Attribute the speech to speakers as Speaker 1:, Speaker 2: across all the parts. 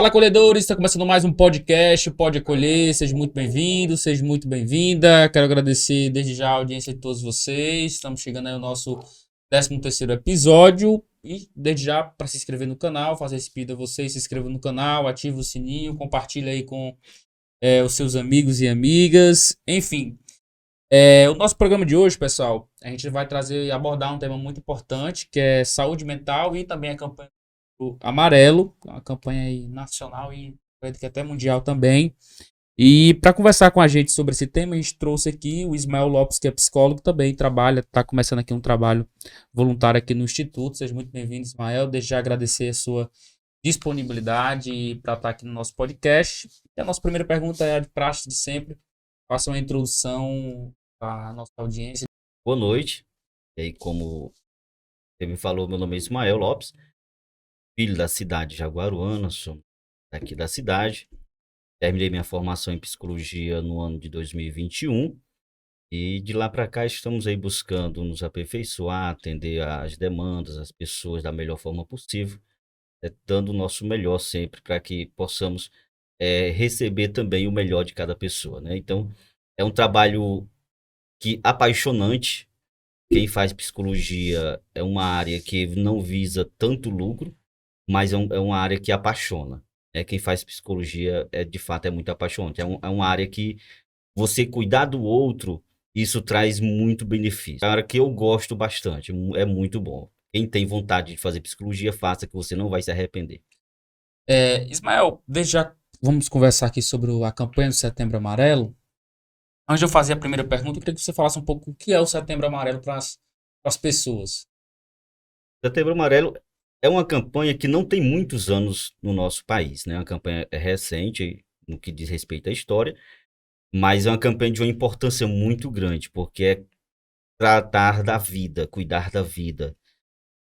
Speaker 1: Fala, acolhedores! Está começando mais um podcast, Pode Acolher. Seja muito bem-vindo, seja muito bem-vinda. Quero agradecer desde já a audiência de todos vocês. Estamos chegando aí ao nosso 13º episódio. E desde já, para se inscrever no canal, fazer esse pedido a vocês, se inscreva no canal, ative o sininho, compartilhe aí com os seus amigos e amigas. Enfim, o nosso programa de hoje, pessoal, a gente vai trazer e abordar um tema muito importante, que é saúde mental e também a campanha do Amarelo, uma campanha aí nacional e que até mundial também. E para conversar com a gente sobre esse tema, a gente trouxe aqui o Ismael Lopes, que é psicólogo, também trabalha, está começando aqui um trabalho voluntário aqui no Instituto. Seja muito bem-vindo, Ismael. Desde já agradecer a sua disponibilidade para estar aqui no nosso podcast. E a nossa primeira pergunta é a de praxe de sempre. Faça uma introdução à nossa audiência.
Speaker 2: Boa noite. E aí, como você me falou, meu nome é Ismael Lopes, filho da cidade de Jaguaruana, sou daqui da cidade. Terminei minha formação em psicologia no ano de 2021 e de lá para cá estamos aí buscando nos aperfeiçoar, atender às demandas, às pessoas da melhor forma possível, dando o nosso melhor sempre para que possamos receber também o melhor de cada pessoa, né? Então, é um trabalho apaixonante. Quem faz psicologia é uma área que não visa tanto lucro, mas é uma área que apaixona. Quem faz psicologia de fato é muito apaixonante. É uma área que você cuidar do outro, isso traz muito benefício. É uma área que eu gosto bastante, é muito bom. Quem tem vontade de fazer psicologia, faça, que você não vai se arrepender.
Speaker 1: Ismael, desde já vamos conversar aqui sobre a campanha do Setembro Amarelo. Antes de eu fazer a primeira pergunta, eu queria que você falasse um pouco o que é o Setembro Amarelo para as pessoas.
Speaker 2: Setembro Amarelo é uma campanha que não tem muitos anos no nosso país, né? Uma campanha recente no que diz respeito à história, mas é uma campanha de uma importância muito grande, porque é tratar da vida, cuidar da vida,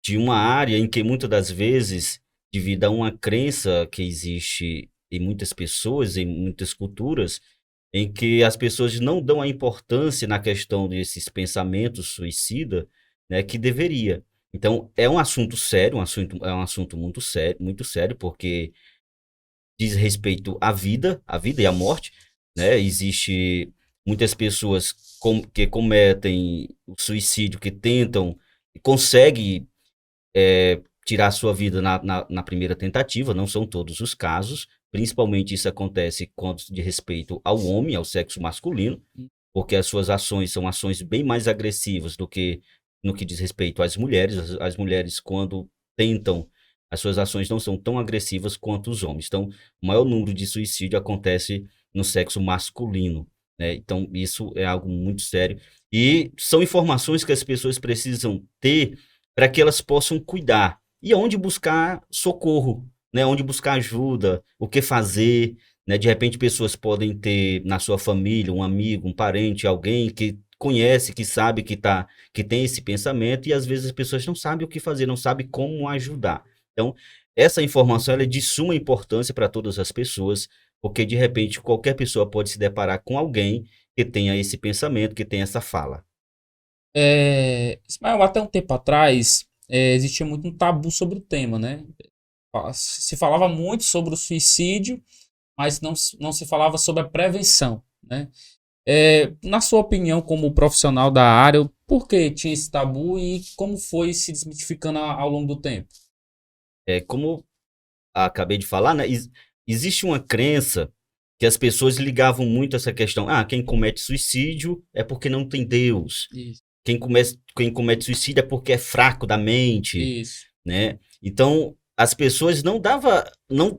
Speaker 2: de uma área em que muitas das vezes, devido a uma crença que existe em muitas pessoas, em muitas culturas, em que as pessoas não dão a importância na questão desses pensamentos suicida, né, que deveria. Então, é um assunto sério, é um assunto muito sério, porque diz respeito à vida e à morte, né? Existe muitas pessoas que cometem o suicídio, que tentam e conseguem tirar sua vida na primeira tentativa. Não são todos os casos, principalmente isso acontece quando de respeito ao homem, ao sexo masculino, porque as suas ações são ações bem mais agressivas do que no que diz respeito às mulheres. As mulheres, quando tentam, as suas ações não são tão agressivas quanto os homens. Então, o maior número de suicídio acontece no sexo masculino, né? Então, isso é algo muito sério. E são informações que as pessoas precisam ter para que elas possam cuidar. E onde buscar socorro, né? Onde buscar ajuda, o que fazer, né? De repente, pessoas podem ter na sua família um amigo, um parente, alguém que conhece, que sabe que tem esse pensamento, e às vezes as pessoas não sabem o que fazer, não sabem como ajudar. Então, essa informação ela é de suma importância para todas as pessoas, porque de repente qualquer pessoa pode se deparar com alguém que tenha esse pensamento, que tenha essa fala.
Speaker 1: Ismael, até um tempo atrás, existia muito um tabu sobre o tema, né? Se falava muito sobre o suicídio, mas não se falava sobre a prevenção, né? Na sua opinião, como profissional da área, por que tinha esse tabu e como foi se desmitificando ao longo do tempo?
Speaker 2: Como acabei de falar, né? Existe uma crença que as pessoas ligavam muito essa questão. Ah, quem comete suicídio é porque não tem Deus.
Speaker 1: Isso.
Speaker 2: Quem comete suicídio é porque é fraco da mente,
Speaker 1: Isso.
Speaker 2: né? Então, as pessoas não,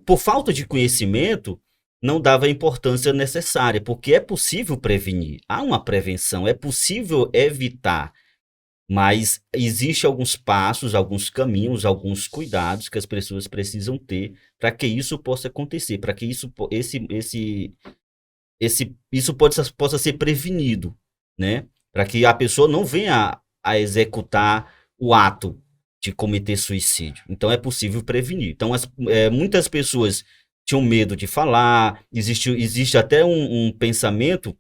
Speaker 2: por falta de conhecimento, não dava a importância necessária, porque é possível prevenir. Há uma prevenção, é possível evitar, mas existe alguns passos, alguns caminhos, alguns cuidados que as pessoas precisam ter para que isso possa acontecer, para que isso possa ser prevenido, né? Para que a pessoa não venha a executar o ato de cometer suicídio. Então, é possível prevenir. Então, muitas pessoas tinham medo de falar, existe até um pensamento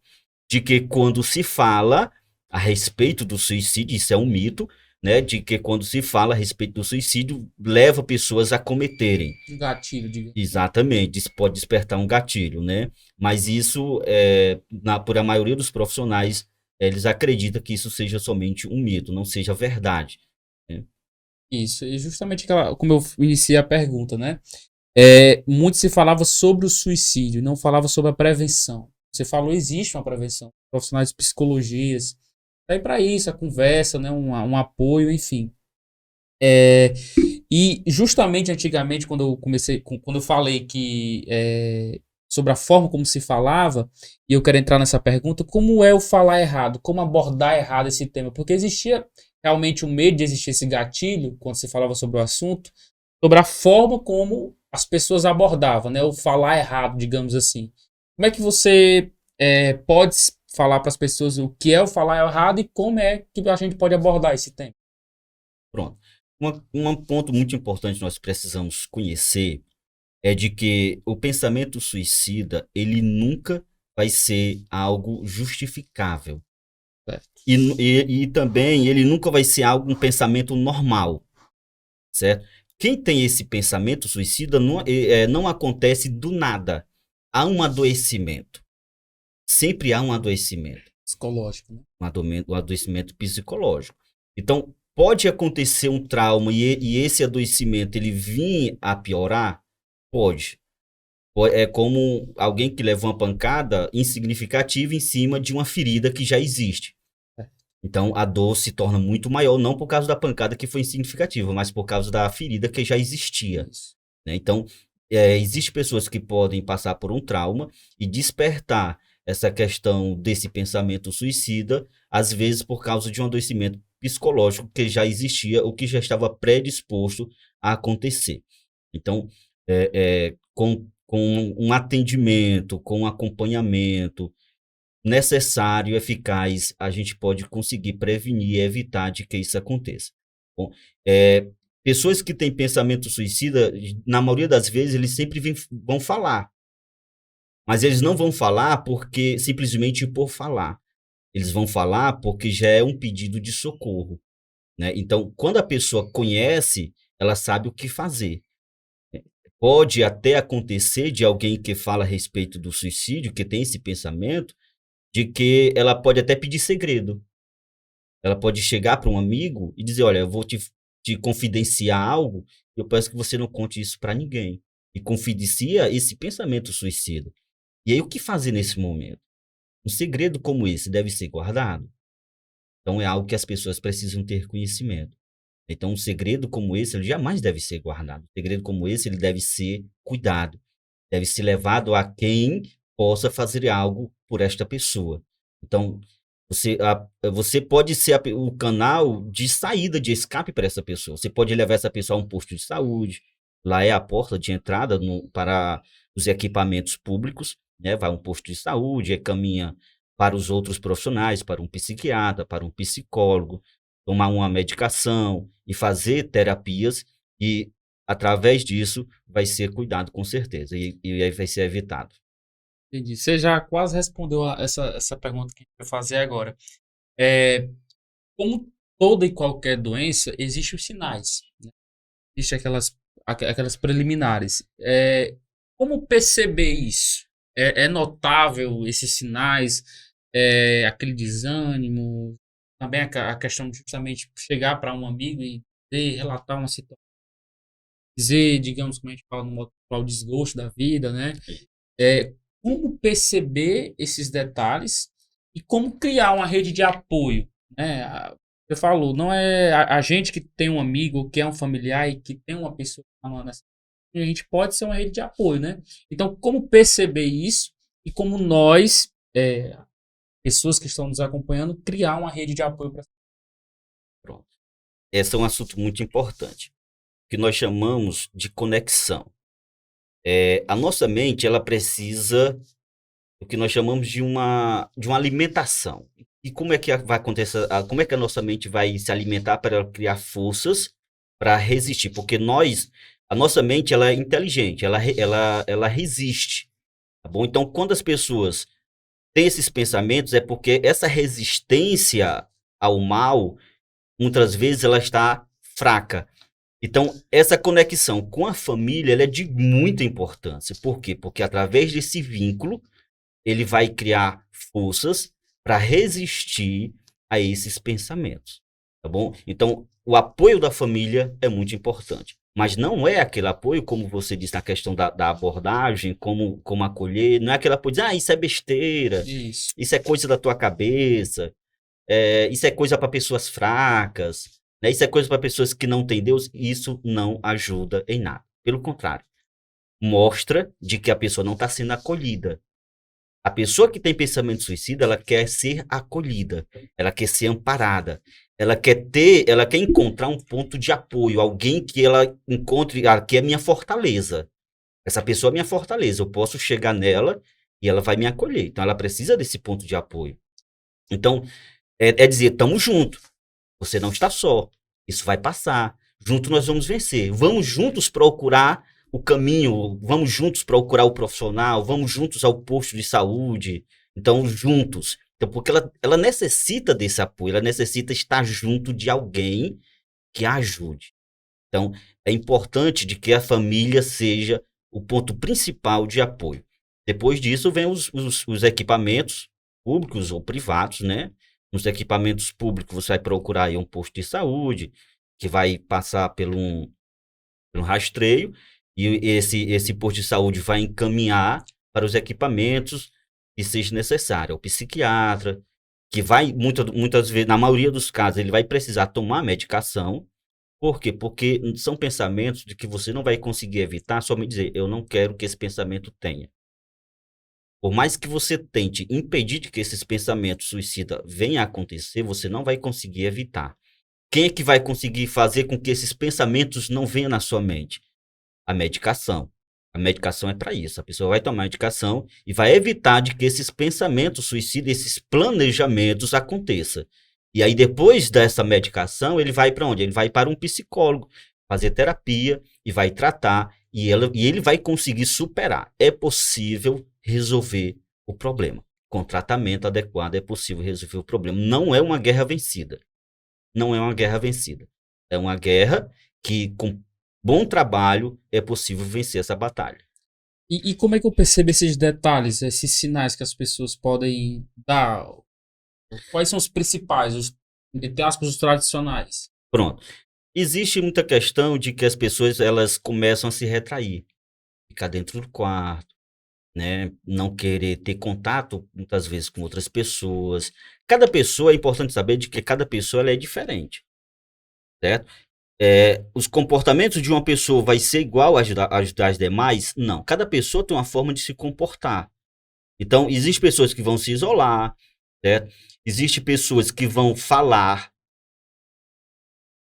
Speaker 2: de que quando se fala a respeito do suicídio, isso é um mito, né, de que quando se fala a respeito do suicídio, leva pessoas a cometerem.
Speaker 1: Um gatilho, diga.
Speaker 2: Exatamente, isso pode despertar um gatilho, né? Mas isso, por a maioria dos profissionais, eles acreditam que isso seja somente um mito, não seja verdade, né?
Speaker 1: Isso, e justamente como eu iniciei a pergunta, né? Muito se falava sobre o suicídio, não falava sobre a prevenção. Você falou, existe uma prevenção. Profissionais de psicologias, tá aí para isso, a conversa, né? Um apoio, enfim. E justamente antigamente, quando eu falei sobre a forma como se falava, e eu quero entrar nessa pergunta, como é o falar errado? Como abordar errado esse tema? Porque existia realmente o medo de existir esse gatilho, quando se falava sobre o assunto, sobre a forma como as pessoas abordavam, né? O falar errado, digamos assim. Como é que você pode falar para as pessoas o que é o falar errado e como é que a gente pode abordar esse tema?
Speaker 2: Pronto. Um ponto muito importante que nós precisamos conhecer é de que o pensamento suicida, ele nunca vai ser algo justificável.
Speaker 1: Certo.
Speaker 2: E também ele nunca vai ser um pensamento normal, certo? Quem tem esse pensamento suicida não acontece do nada. Há um adoecimento. Sempre há um adoecimento.
Speaker 1: Psicológico, né?
Speaker 2: Um adoecimento psicológico. Então, pode acontecer um trauma e esse adoecimento ele vir a piorar? Pode. É como alguém que leva uma pancada insignificativa em cima de uma ferida que já existe. Então, a dor se torna muito maior, não por causa da pancada que foi insignificativa, mas por causa da ferida que já existia, né? Então, existem pessoas que podem passar por um trauma e despertar essa questão desse pensamento suicida, às vezes por causa de um adoecimento psicológico que já existia, ou que já estava predisposto a acontecer. Então, com um atendimento, com um acompanhamento necessário, eficaz, a gente pode conseguir prevenir e evitar de que isso aconteça. Bom, pessoas que têm pensamento suicida, na maioria das vezes, eles sempre vão falar. Mas eles não vão falar porque simplesmente por falar. Eles vão falar porque já é um pedido de socorro, né? Então, quando a pessoa conhece, ela sabe o que fazer. Pode até acontecer de alguém que fala a respeito do suicídio, que tem esse pensamento, de que ela pode até pedir segredo. Ela pode chegar para um amigo e dizer, olha, eu vou te confidenciar algo, eu peço que você não conte isso para ninguém. E confidencia esse pensamento suicida. E aí, o que fazer nesse momento? Um segredo como esse deve ser guardado. Então, é algo que as pessoas precisam ter conhecimento. Então, um segredo como esse, ele jamais deve ser guardado. Um segredo como esse, ele deve ser cuidado. Deve ser levado a quem possa fazer algo por esta pessoa. Então, você pode ser o canal de saída, de escape para essa pessoa. Você pode levar essa pessoa a um posto de saúde. Lá é a porta de entrada para os equipamentos públicos, né? Vai a um posto de saúde, caminha para os outros profissionais, para um psiquiatra, para um psicólogo, tomar uma medicação e fazer terapias, e através disso vai ser cuidado com certeza, e aí vai ser evitado.
Speaker 1: Entendi. Você já quase respondeu essa pergunta que a gente vai fazer agora. Como toda e qualquer doença, existem os sinais, né? Existem aquelas preliminares. Como perceber isso? É notável esses sinais? Aquele desânimo? Também a questão de justamente chegar para um amigo e relatar uma situação. Dizer, digamos, como a gente fala no modo, o desgosto da vida, né? Como perceber esses detalhes e como criar uma rede de apoio, né? Você falou, não é a gente que tem um amigo, que é um familiar e que tem uma pessoa que está nessa, a gente pode ser uma rede de apoio, né? Então, como perceber isso e como nós, pessoas que estão nos acompanhando, criar uma rede de apoio para.
Speaker 2: Pronto. Esse é um assunto muito importante, que nós chamamos de conexão. A nossa mente, ela precisa do que nós chamamos de uma alimentação. E como é que vai acontecer? Como é que a nossa mente vai se alimentar para ela criar forças para resistir? Porque a nossa mente, ela é inteligente, ela resiste, tá bom? Então, quando as pessoas têm esses pensamentos, é porque essa resistência ao mal muitas vezes ela está fraca. Então, essa conexão com a família ela é de muita importância. Por quê? Porque através desse vínculo, ele vai criar forças para resistir a esses pensamentos, tá bom? Então, o apoio da família é muito importante. Mas não é aquele apoio, como você disse na questão da abordagem, como acolher, não é aquele apoio de, isso é besteira, isso é coisa da tua cabeça, isso é coisa para pessoas fracas, né? Isso é coisa para pessoas que não têm Deus. Isso não ajuda em nada. Pelo contrário, mostra de que a pessoa não está sendo acolhida. A pessoa que tem pensamento suicida, ela quer ser acolhida, ela quer ser amparada, ela quer encontrar um ponto de apoio, alguém que ela encontre, que é minha fortaleza. Essa pessoa é minha fortaleza, eu posso chegar nela e ela vai me acolher. Então ela precisa desse ponto de apoio. Então, é dizer, estamos juntos. Você não está só. Isso vai passar. Juntos nós vamos vencer. Vamos juntos procurar o caminho, vamos juntos procurar o profissional, vamos juntos ao posto de saúde. Então, juntos. Então, porque ela necessita desse apoio, ela necessita estar junto de alguém que a ajude. Então, é importante de que a família seja o ponto principal de apoio. Depois disso, vem os equipamentos públicos ou privados, né? Nos equipamentos públicos, você vai procurar aí um posto de saúde, que vai passar pelo um rastreio, e esse posto de saúde vai encaminhar para os equipamentos que seja necessário. O psiquiatra, que vai, muitas vezes, na maioria dos casos, ele vai precisar tomar medicação. Por quê? Porque são pensamentos de que você não vai conseguir evitar, só me dizer, eu não quero que esse pensamento tenha. Por mais que você tente impedir de que esses pensamentos suicidas venham a acontecer, você não vai conseguir evitar. Quem é que vai conseguir fazer com que esses pensamentos não venham na sua mente? A medicação. A medicação é para isso. A pessoa vai tomar medicação e vai evitar de que esses pensamentos suicidas, esses planejamentos aconteçam. E aí, depois dessa medicação, ele vai para onde? Ele vai para um psicólogo, fazer terapia e vai tratar, e ele vai conseguir superar. É possível resolver o problema. Com tratamento adequado é possível resolver o problema. Não é uma guerra vencida. Não é uma guerra vencida. É uma guerra que, com bom trabalho, é possível vencer essa batalha.
Speaker 1: E como é que eu percebo esses detalhes, esses sinais que as pessoas podem dar? Quais são os principais, entre aspas, os tradicionais?
Speaker 2: Pronto. Existe muita questão de que as pessoas elas começam a se retrair, ficar dentro do quarto, né? Não querer ter contato muitas vezes com outras pessoas. Cada pessoa, é importante saber de que cada pessoa ela é diferente, certo? Os comportamentos de uma pessoa vai ser igual às das demais? Não. Cada pessoa tem uma forma de se comportar. Então, existem pessoas que vão se isolar, certo? Existem pessoas que vão falar,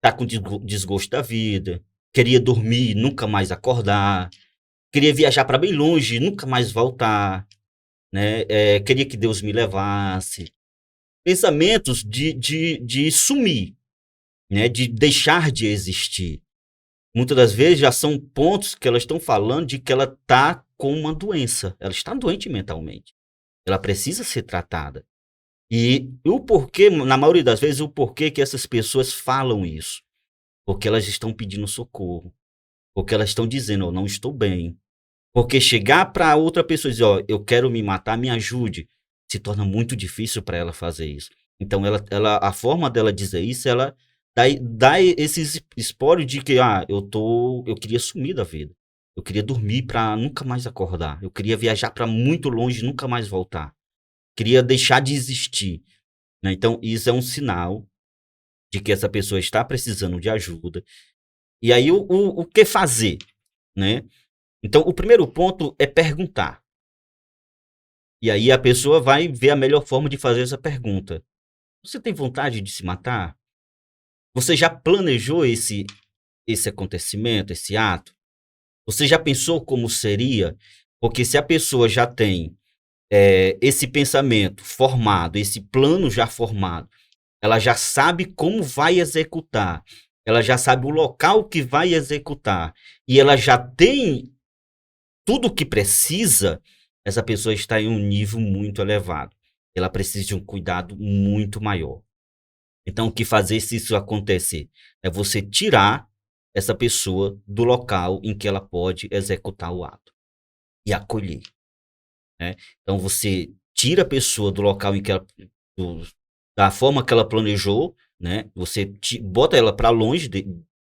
Speaker 2: tá com desgosto da vida, queria dormir, nunca mais acordar, queria viajar para bem longe, nunca mais voltar, né? Queria que Deus me levasse. Pensamentos de sumir, né? De deixar de existir. Muitas das vezes já são pontos que elas estão falando de que ela está com uma doença. Ela está doente mentalmente. Ela precisa ser tratada. E o porquê, na maioria das vezes, o porquê que essas pessoas falam isso? Porque elas estão pedindo socorro. Porque elas estão dizendo, eu não estou bem. Porque chegar para outra pessoa e dizer, eu quero me matar, me ajude, se torna muito difícil para ela fazer isso. Então, a forma dela dizer isso, ela dá esse espólio de que, eu queria sumir da vida. Eu queria dormir para nunca mais acordar. Eu queria viajar para muito longe e nunca mais voltar. Queria deixar de existir. Né? Então, isso é um sinal de que essa pessoa está precisando de ajuda. E aí, o que fazer? Né? Então, o primeiro ponto é perguntar. E aí a pessoa vai ver a melhor forma de fazer essa pergunta. Você tem vontade de se matar? Você já planejou esse acontecimento, esse ato? Você já pensou como seria? Porque se a pessoa já tem esse pensamento formado, esse plano já formado, ela já sabe como vai executar, ela já sabe o local que vai executar, e ela já tem tudo o que precisa, essa pessoa está em um nível muito elevado. Ela precisa de um cuidado muito maior. Então, o que fazer se isso acontecer? É você tirar essa pessoa do local em que ela pode executar o ato e acolher, né? Então, você tira a pessoa do local em que ela, da forma que ela planejou, né? Você bota ela para longe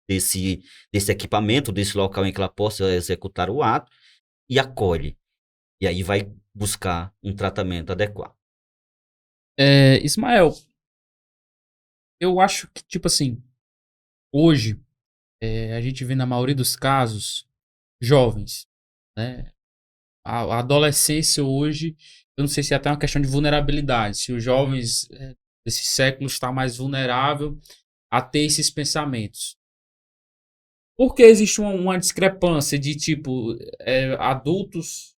Speaker 2: desse equipamento, desse local em que ela possa executar o ato e acolhe. E aí vai buscar um tratamento adequado.
Speaker 1: Ismael, eu acho que, tipo assim, hoje, a gente vê na maioria dos casos jovens, né? A adolescência hoje, eu não sei se é até uma questão de vulnerabilidade, se os jovens desse século está mais vulnerável a ter esses pensamentos. Porque existe uma discrepância de tipo, adultos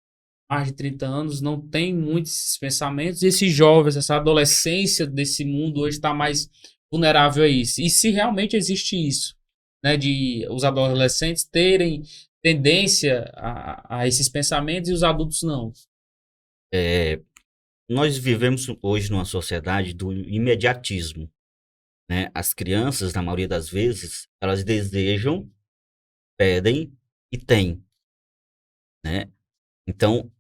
Speaker 1: mais de 30 anos não têm muitos esses pensamentos, e esses jovens, essa adolescência desse mundo hoje está mais vulnerável a isso. E se realmente existe isso, né, de os adolescentes terem tendência a esses pensamentos e os adultos não.
Speaker 2: Nós vivemos hoje numa sociedade do imediatismo, né? As crianças, na maioria das vezes, elas desejam, pedem e têm, né? Então,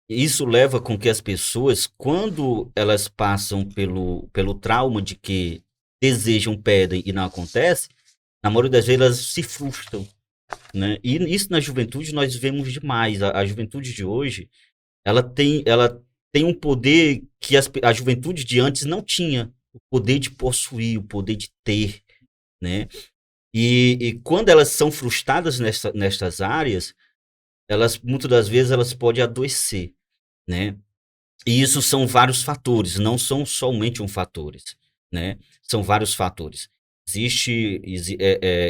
Speaker 2: isso leva com que as pessoas, quando elas passam pelo trauma de que desejam, pedem e não acontece, na maioria das vezes elas se frustram, né? E isso na juventude nós vemos demais. A juventude de hoje, ela tem um poder que a juventude de antes não tinha, o poder de possuir, o poder de ter, né? E quando elas são frustradas nestas áreas, elas muitas das vezes elas podem adoecer, né? E isso são vários fatores, não são somente um fatores, né? São vários fatores.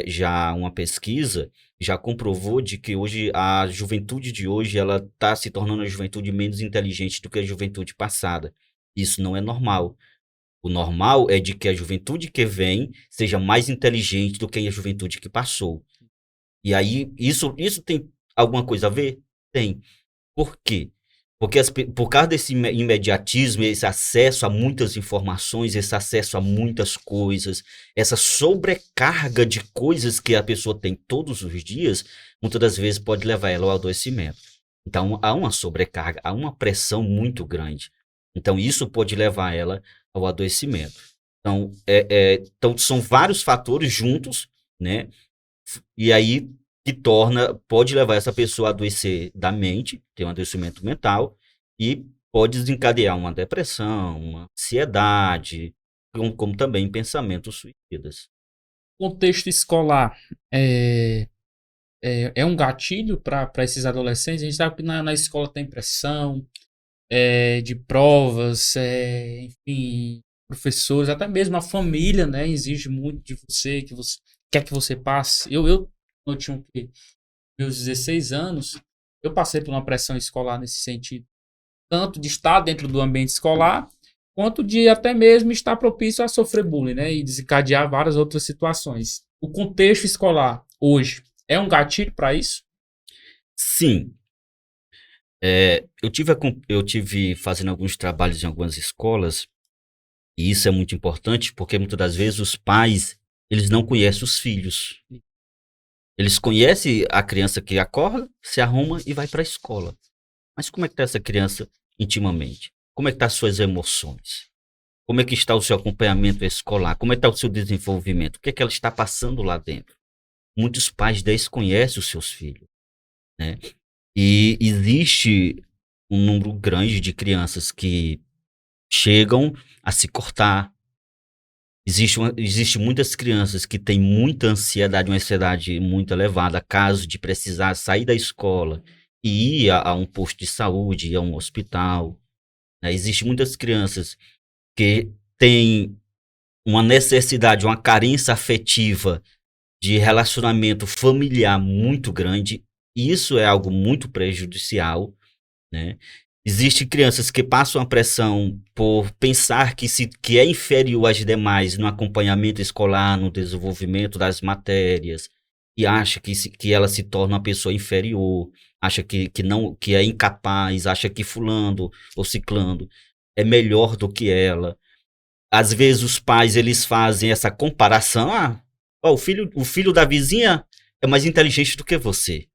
Speaker 2: Já uma pesquisa já comprovou de que hoje a juventude de hoje ela está se tornando a juventude menos inteligente do que a juventude passada. Isso não é normal. O normal é de que a juventude que vem seja mais inteligente do que a juventude que passou. E aí, isso tem alguma coisa a ver? Tem. Por quê? Porque por causa desse imediatismo, esse acesso a muitas informações, esse acesso a muitas coisas, essa sobrecarga de coisas que a pessoa tem todos os dias, muitas das vezes pode levar ela ao adoecimento. Então, há uma sobrecarga, há uma pressão muito grande. Então, isso pode levar ela ao adoecimento. Então, então são vários fatores juntos, né? E aí que pode levar essa pessoa a adoecer da mente, ter um adoecimento mental, e pode desencadear uma depressão, uma ansiedade, como também pensamentos suicidas.
Speaker 1: Contexto escolar é um gatilho para esses adolescentes. A gente sabe que na escola tem pressão de provas, enfim, professores, até mesmo a família, né, exige muito de você, que você quer que você passe. Eu tinha meus 16 anos, eu passei por uma pressão escolar nesse sentido, tanto de estar dentro do ambiente escolar, quanto de até mesmo estar propício a sofrer bullying, né, e desencadear várias outras situações. O contexto escolar hoje é um gatilho para isso?
Speaker 2: Sim, eu tive fazendo alguns trabalhos em algumas escolas, e isso é muito importante, porque muitas das vezes os pais, eles não conhecem os filhos. Eles conhecem a criança que acorda, se arruma e vai para a escola. Mas como é que está essa criança intimamente? Como é que estão as suas emoções? Como é que está o seu acompanhamento escolar? Como é que está o seu desenvolvimento? O que é que ela está passando lá dentro? Muitos pais desconhecem os seus filhos, né? E existe um número grande de crianças que chegam a se cortar. Existe muitas crianças que têm muita ansiedade, uma ansiedade muito elevada, caso de precisar sair da escola e ir a um posto de saúde, ir a um hospital, né? Existem muitas crianças que têm uma necessidade, uma carência afetiva de relacionamento familiar muito grande, e isso é algo muito prejudicial, né? Existem crianças que passam a pressão por pensar que é inferior às demais no acompanhamento escolar, no desenvolvimento das matérias, e acha que ela se torna uma pessoa inferior, acha que não, que é incapaz, acha que fulano ou ciclano é melhor do que ela. Às vezes os pais eles fazem essa comparação. Ó, o filho da vizinha é mais inteligente do que você.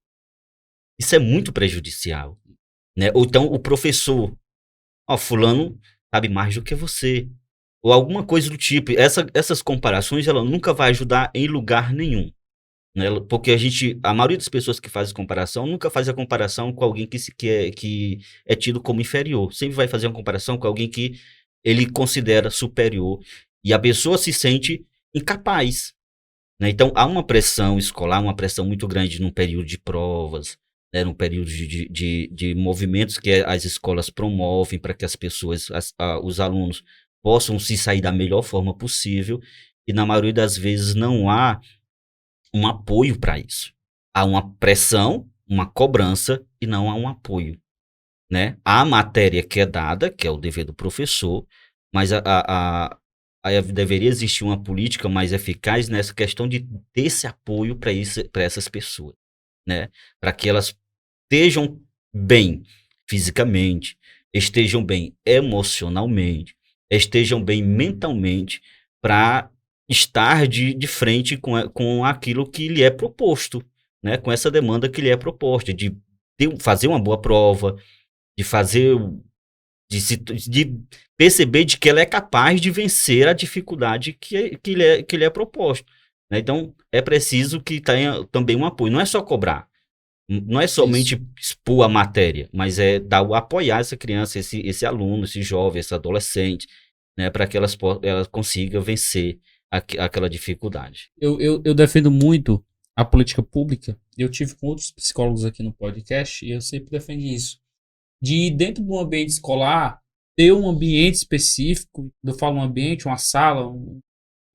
Speaker 2: Isso é muito prejudicial, né? Ou então o professor, ó, fulano sabe mais do que você. Ou alguma coisa do tipo. Essas comparações, ela nunca vai ajudar em lugar nenhum, né? Porque a maioria das pessoas que fazem comparação nunca faz a comparação com alguém que é tido como inferior. Sempre vai fazer uma comparação com alguém que ele considera superior. E a pessoa se sente incapaz, né? Então, há uma pressão escolar, uma pressão muito grande num período de provas, né? Num período de movimentos que as escolas promovem para que as pessoas, os alunos, possam se sair da melhor forma possível. E, na maioria das vezes, não há um apoio para isso. Há uma pressão, uma cobrança e não há um apoio, né? Há a matéria que é dada, que é o dever do professor, mas deveria existir uma política mais eficaz nessa questão de ter esse apoio para essas pessoas, né? Para que elas estejam bem fisicamente, estejam bem emocionalmente, estejam bem mentalmente, para estar de frente com aquilo que lhe é proposto, né? Com essa demanda que lhe é proposta, de fazer uma boa prova, de fazer, de perceber de que ela é capaz de vencer a dificuldade que lhe é proposto, né? Então, é preciso que tenha também um apoio. Não é só cobrar, não é
Speaker 1: Isso.
Speaker 2: somente expor a matéria, mas é apoiar essa criança, esse aluno, esse jovem, esse adolescente, né? Para que ela consiga vencer aquela dificuldade.
Speaker 1: Eu defendo muito a política pública. Eu tive com outros psicólogos aqui no podcast e eu sempre defendi isso. De dentro do ambiente escolar, ter um ambiente específico, eu falo um ambiente, uma sala,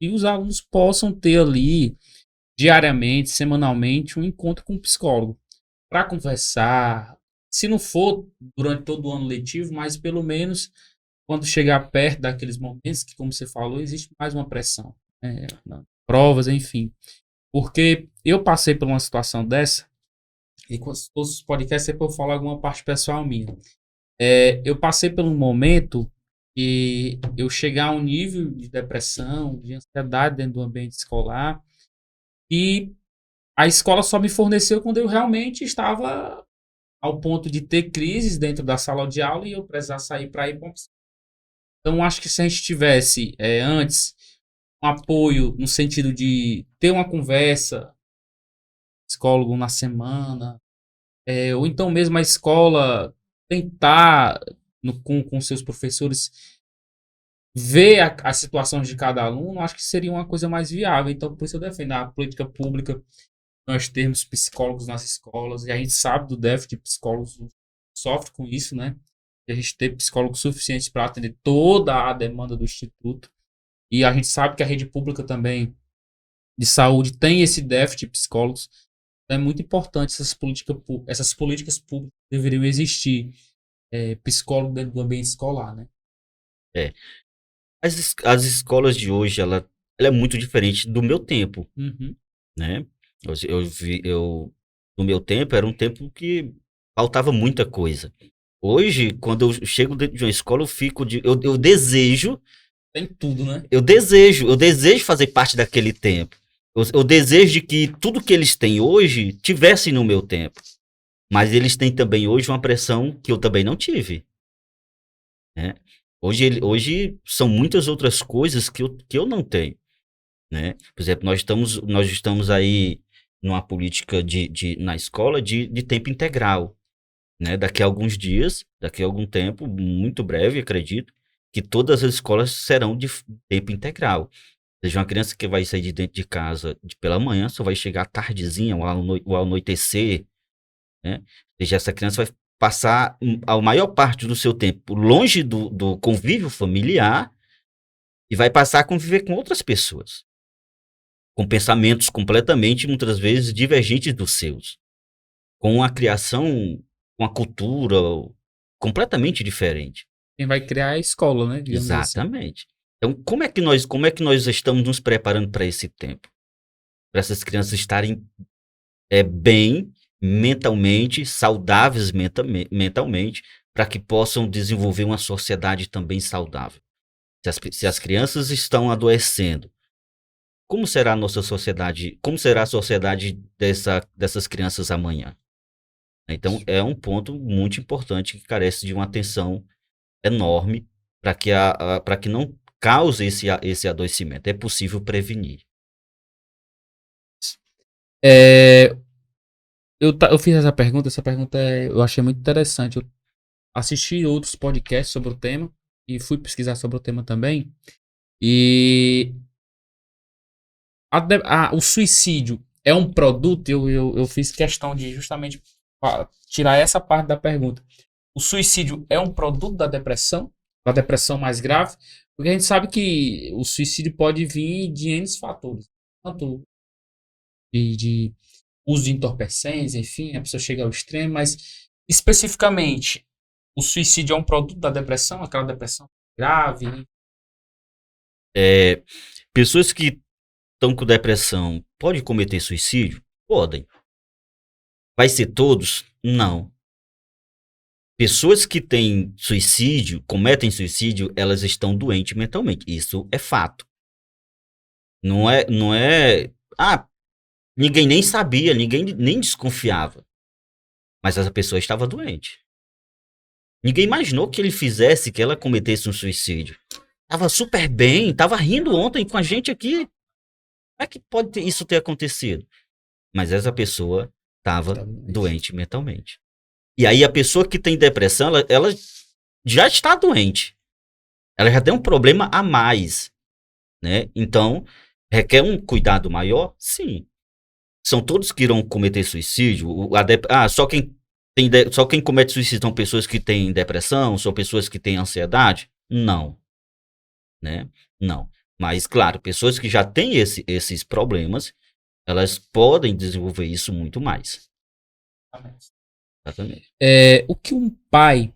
Speaker 1: e os alunos possam ter ali, diariamente, semanalmente, um encontro com um psicólogo para conversar. Se não for durante todo o ano letivo, mas pelo menos quando chegar perto daqueles momentos que, como você falou, existe mais uma pressão, provas, enfim. Porque eu passei por uma situação dessa, e com todos os podcasts sempre eu falo alguma parte pessoal minha. Eu passei por um momento que eu chegar a um nível de depressão, de ansiedade dentro do ambiente escolar, e a escola só me forneceu quando eu realmente estava ao ponto de ter crises dentro da sala de aula e eu precisar sair para ir para um psicólogo. Então, acho que se a gente tivesse antes um apoio no sentido de ter uma conversa, psicólogo na semana, ou então mesmo a escola tentar, com seus professores, ver as situações de cada aluno, acho que seria uma coisa mais viável. Então, por isso eu defendo a política pública, nós termos psicólogos nas escolas, e a gente sabe do déficit de psicólogos, sofre com isso, né? E a gente ter psicólogos suficientes para atender toda a demanda do Instituto. E a gente sabe que a rede pública também de saúde tem esse déficit de psicólogos. Então é muito importante essas políticas públicas deveriam existir. Psicólogo dentro do ambiente escolar, né?
Speaker 2: É. As escolas de hoje, ela é muito diferente do meu tempo,
Speaker 1: Uhum.
Speaker 2: né? No meu tempo, era um tempo que faltava muita coisa. Hoje, quando eu chego dentro de uma escola, eu desejo,
Speaker 1: Tem tudo, né?
Speaker 2: eu desejo fazer parte daquele tempo. Eu desejo de que tudo que eles têm hoje tivesse no meu tempo. Mas eles têm também hoje uma pressão que eu também não tive, né? Hoje são muitas outras coisas que eu não tenho, né? Por exemplo, nós estamos aí numa política na escola de tempo integral, né? Daqui a alguns dias, daqui a algum tempo, muito breve, acredito, que todas as escolas serão de tempo integral. Ou seja, uma criança que vai sair de dentro de casa pela manhã só vai chegar à tardezinha, ou ao anoitecer, né? Ou seja, essa criança vai passar a maior parte do seu tempo longe do convívio familiar e vai passar a conviver com outras pessoas, com pensamentos completamente, muitas vezes, divergentes dos seus, com uma criação, uma cultura completamente diferente.
Speaker 1: Quem vai criar é a escola, né? Digamos assim.
Speaker 2: Exatamente. Então, como é que nós estamos nos preparando para esse tempo? Para essas crianças estarem bem mentalmente, saudáveis mentalmente, para que possam desenvolver uma sociedade também saudável. Se as crianças estão adoecendo, como será a nossa sociedade? Como será a sociedade dessas crianças amanhã? Então, é um ponto muito importante que carece de uma atenção enorme para que não cause esse adoecimento. É possível prevenir.
Speaker 1: Eu fiz essa pergunta eu achei muito interessante. Eu assisti outros podcasts sobre o tema e fui pesquisar sobre o tema também. E o suicídio é um produto? Eu fiz questão de justamente tirar essa parte da pergunta. O suicídio é um produto da depressão mais grave? Porque a gente sabe que o suicídio pode vir de N fatores. Tanto de uso de entorpecentes, enfim, a pessoa chega ao extremo, mas especificamente, o suicídio é um produto da depressão, aquela depressão grave?
Speaker 2: Pessoas que estão com depressão podem cometer suicídio? Podem. Vai ser todos? Não. Pessoas que têm suicídio, cometem suicídio, elas estão doentes mentalmente. Isso é fato. Não é. Ninguém nem sabia, ninguém nem desconfiava. Mas essa pessoa estava doente. Ninguém imaginou que ele fizesse, que ela cometesse um suicídio. Tava super bem, tava rindo ontem com a gente aqui. Como é que pode isso ter acontecido? Mas essa pessoa estava doente mentalmente. E aí a pessoa que tem depressão, ela já está doente. Ela já tem um problema a mais, né? Então, requer um cuidado maior? Sim. São todos que irão cometer suicídio? Só quem comete suicídio são pessoas que têm depressão? São pessoas que têm ansiedade? Não. Né? Não. Mas, claro, pessoas que já têm esses problemas, elas podem desenvolver isso muito mais. Exatamente.
Speaker 1: O que um pai,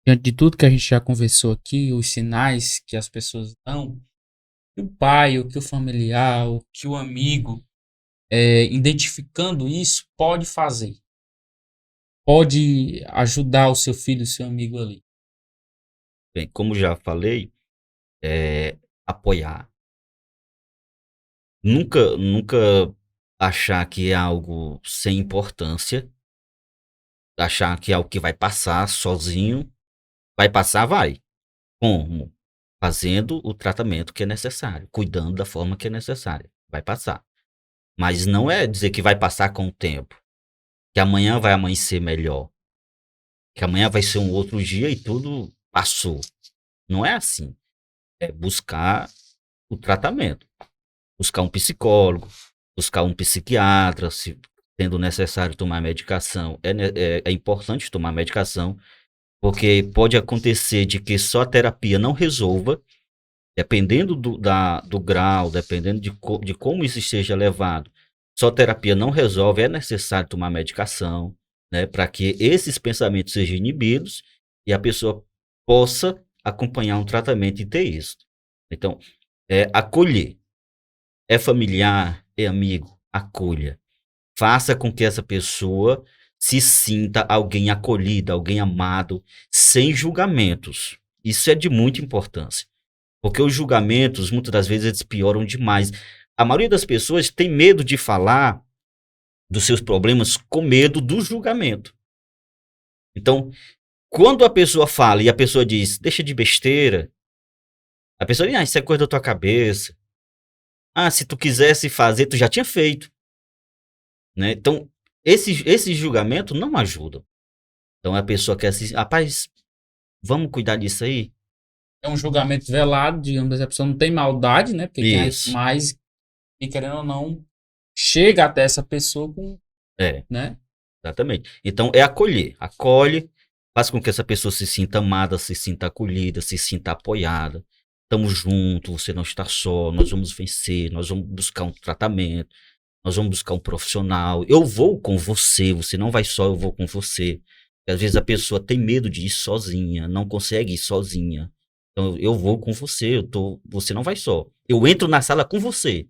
Speaker 1: diante de tudo que a gente já conversou aqui, os sinais que as pessoas dão, o pai, o que o familiar, o que o amigo, identificando isso, pode fazer? Pode ajudar o seu filho, o seu amigo ali?
Speaker 2: Bem, como já falei, apoiar. Nunca achar que é algo sem importância. Achar que é algo que vai passar sozinho. Vai passar, vai. Como? Fazendo o tratamento que é necessário. Cuidando da forma que é necessária. Vai passar. Mas não é dizer que vai passar com o tempo. Que amanhã vai amanhecer melhor. Que amanhã vai ser um outro dia e tudo passou. Não é assim. É buscar o tratamento. Buscar um psicólogo, buscar um psiquiatra, se sendo necessário tomar medicação. É importante tomar medicação, porque pode acontecer de que só a terapia não resolva, dependendo do grau, dependendo de como isso esteja levado. Só a terapia não resolve, é necessário tomar medicação, né, para que esses pensamentos sejam inibidos e a pessoa possa acompanhar um tratamento e ter isso. Então, acolher. É familiar, é amigo, acolha. Faça com que essa pessoa se sinta alguém acolhido, alguém amado, sem julgamentos. Isso é de muita importância. Porque os julgamentos, muitas das vezes, eles pioram demais. A maioria das pessoas tem medo de falar dos seus problemas com medo do julgamento. Então, quando a pessoa fala e a pessoa diz, deixa de besteira, a pessoa diz, isso é coisa da tua cabeça. Se tu quisesse fazer, tu já tinha feito. Né? Então, esse julgamento não ajuda. Então, a pessoa quer assim, rapaz, vamos cuidar disso aí?
Speaker 1: É um julgamento velado, digamos, a pessoa não tem maldade, né? Porque quem é mais, e querendo ou não, chega até essa pessoa com... né?
Speaker 2: Exatamente. Então, é acolher. Acolhe, faz com que essa pessoa se sinta amada, se sinta acolhida, se sinta apoiada. Estamos juntos, você não está só, nós vamos vencer, nós vamos buscar um tratamento, nós vamos buscar um profissional. Eu vou com você, você não vai só, eu vou com você. Porque às vezes a pessoa tem medo de ir sozinha, não consegue ir sozinha. Então, eu vou com você, você não vai só. Eu entro na sala com você.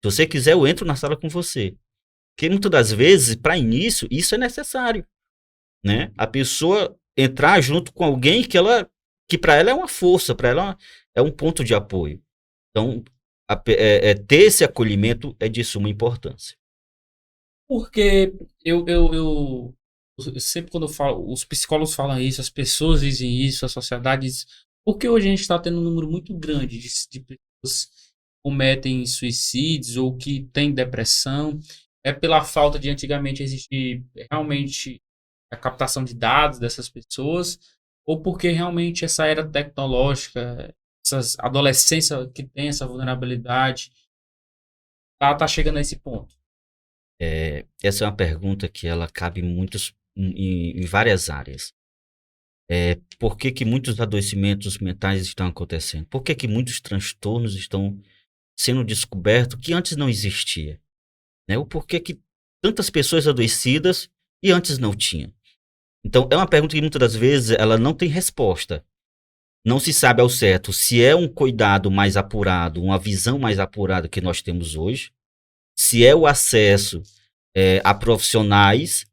Speaker 2: Se você quiser, eu entro na sala com você. Porque muitas das vezes, para início, isso é necessário. Né? A pessoa entrar junto com alguém que ela que para ela é uma força, para ela é um ponto de apoio. Então, ter esse acolhimento é de suma importância.
Speaker 1: Porque eu sempre quando eu falo, os psicólogos falam isso, as pessoas dizem isso, a sociedade diz, porque hoje a gente está tendo um número muito grande de pessoas que cometem suicídios ou que têm depressão, é pela falta de antigamente existir realmente a captação de dados dessas pessoas, ou porque realmente essa era tecnológica, essas adolescência que tem essa vulnerabilidade, tá chegando a esse ponto.
Speaker 2: Essa é uma pergunta que ela cabe em várias áreas. Por que que muitos adoecimentos mentais estão acontecendo? Por que que muitos transtornos estão sendo descobertos que antes não existia? Né? O porquê que tantas pessoas adoecidas e antes não tinha? Então, é uma pergunta que muitas das vezes ela não tem resposta. Não se sabe ao certo se é um cuidado mais apurado, uma visão mais apurada que nós temos hoje, se é o acesso a profissionais,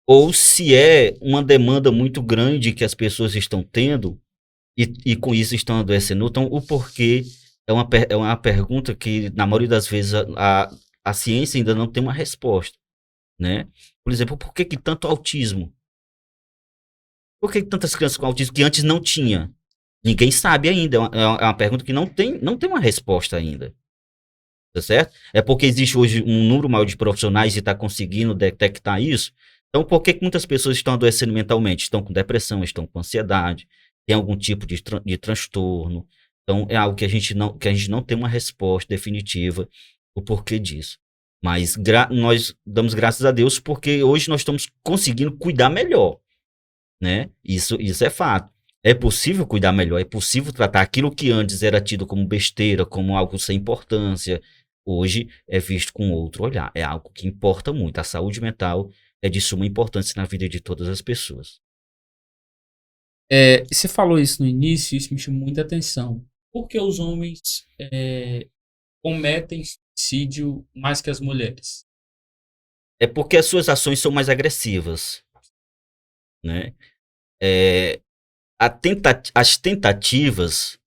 Speaker 2: ou se é uma demanda muito grande que as pessoas estão tendo e com isso estão adoecendo. Então, o porquê é uma pergunta que, na maioria das vezes, a ciência ainda não tem uma resposta, né? Por exemplo, por que que tanto autismo? Por que que tantas crianças com autismo que antes não tinha? Ninguém sabe ainda. É uma pergunta que não tem uma resposta ainda. Tá certo? É porque existe hoje um número maior de profissionais e está conseguindo detectar isso. Então, por que que muitas pessoas estão adoecendo mentalmente? Estão com depressão, estão com ansiedade, tem algum tipo de transtorno. Então, é algo que a gente não tem uma resposta definitiva o porquê disso. Mas nós damos graças a Deus porque hoje nós estamos conseguindo cuidar melhor, né? Isso é fato. É possível cuidar melhor, é possível tratar aquilo que antes era tido como besteira, como algo sem importância, hoje é visto com outro olhar. É algo que importa muito. A saúde mental é de suma importância na vida de todas as pessoas.
Speaker 1: Você falou isso no início, isso me chamou muita atenção. Por que os homens cometem suicídio mais que as mulheres?
Speaker 2: É porque as suas ações são mais agressivas, né? É, as tentativas,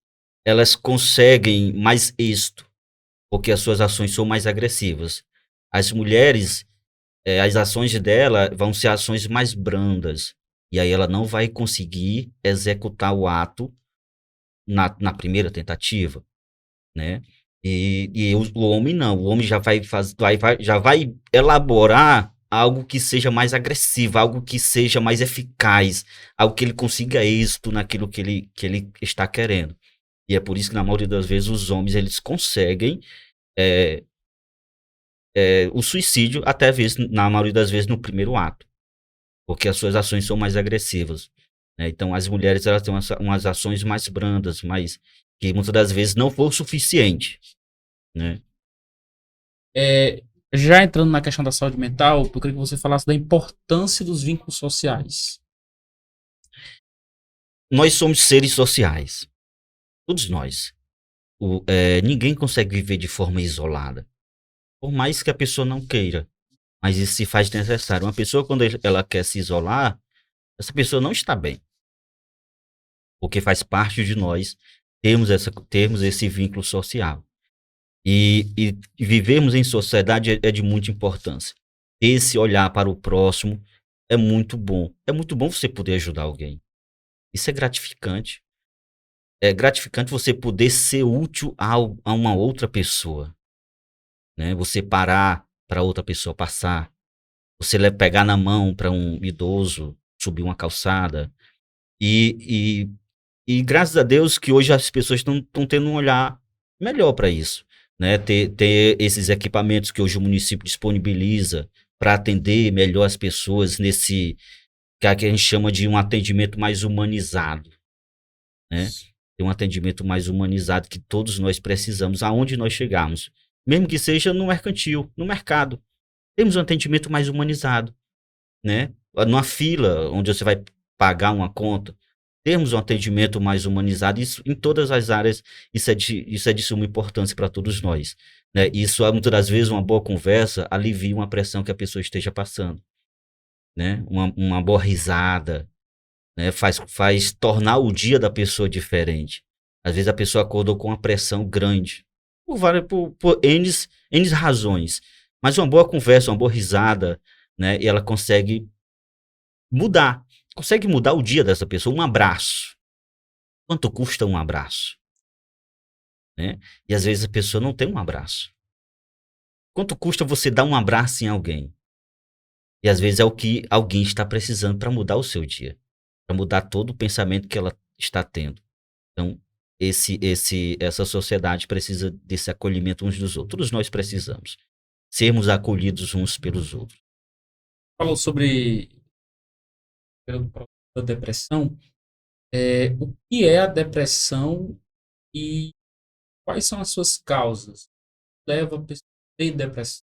Speaker 2: elas conseguem mais êxito, porque as suas ações são mais agressivas. As mulheres, as ações dela vão ser ações mais brandas. E aí ela não vai conseguir executar o ato na primeira tentativa, né? E o homem não. O homem já já vai elaborar algo que seja mais agressivo, algo que seja mais eficaz, algo que ele consiga êxito naquilo que ele está querendo. E é por isso que na maioria das vezes os homens eles conseguem é, o suicídio até vezes, na maioria das vezes no primeiro ato, porque as suas ações são mais agressivas, né? Então as mulheres elas têm umas ações mais brandas, mais que muitas das vezes não for o suficiente, né?
Speaker 1: É, já entrando na questão da saúde mental, eu queria que você falasse da importância dos vínculos sociais.
Speaker 2: Nós somos seres sociais, todos nós. Ninguém consegue viver de forma isolada, por mais que a pessoa não queira, mas isso se faz necessário. Uma pessoa quando ela quer se isolar, essa pessoa não está bem, porque faz parte de nós termos esse vínculo social. E vivermos em sociedade é de muita importância. Esse olhar para o próximo é muito bom. É muito bom você poder ajudar alguém. Isso é gratificante. É gratificante você poder ser útil a uma outra pessoa, né? Você parar para outra pessoa passar. Você pegar na mão para um idoso subir uma calçada. E, e graças a Deus que hoje as pessoas estão tendo um olhar melhor para isso, né? Ter esses equipamentos que hoje o município disponibiliza para atender melhor as pessoas nesse que a gente chama de um atendimento mais humanizado, né? Ter um atendimento mais humanizado que todos nós precisamos, aonde nós chegarmos, mesmo que seja no mercantil, no mercado, temos um atendimento mais humanizado, né? Numa fila onde você vai pagar uma conta, termos um atendimento mais humanizado, isso em todas as áreas, isso é de suma importância para todos nós, né? Isso, muitas das vezes, uma boa conversa alivia uma pressão que a pessoa esteja passando, né? Uma boa risada, né? Faz tornar o dia da pessoa diferente. Às vezes a pessoa acordou com uma pressão grande, por N razões. Mas uma boa conversa, uma boa risada, né? E ela consegue mudar o dia dessa pessoa. Um abraço. Quanto custa um abraço? Né? E às vezes a pessoa não tem um abraço. Quanto custa você dar um abraço em alguém? E às vezes é o que alguém está precisando para mudar o seu dia, para mudar todo o pensamento que ela está tendo. Então, essa sociedade precisa desse acolhimento uns dos outros. Todos nós precisamos sermos acolhidos uns pelos outros.
Speaker 1: Falou sobre a depressão. O que é a depressão e quais são as suas causas? Leva a pessoa a ter depressão.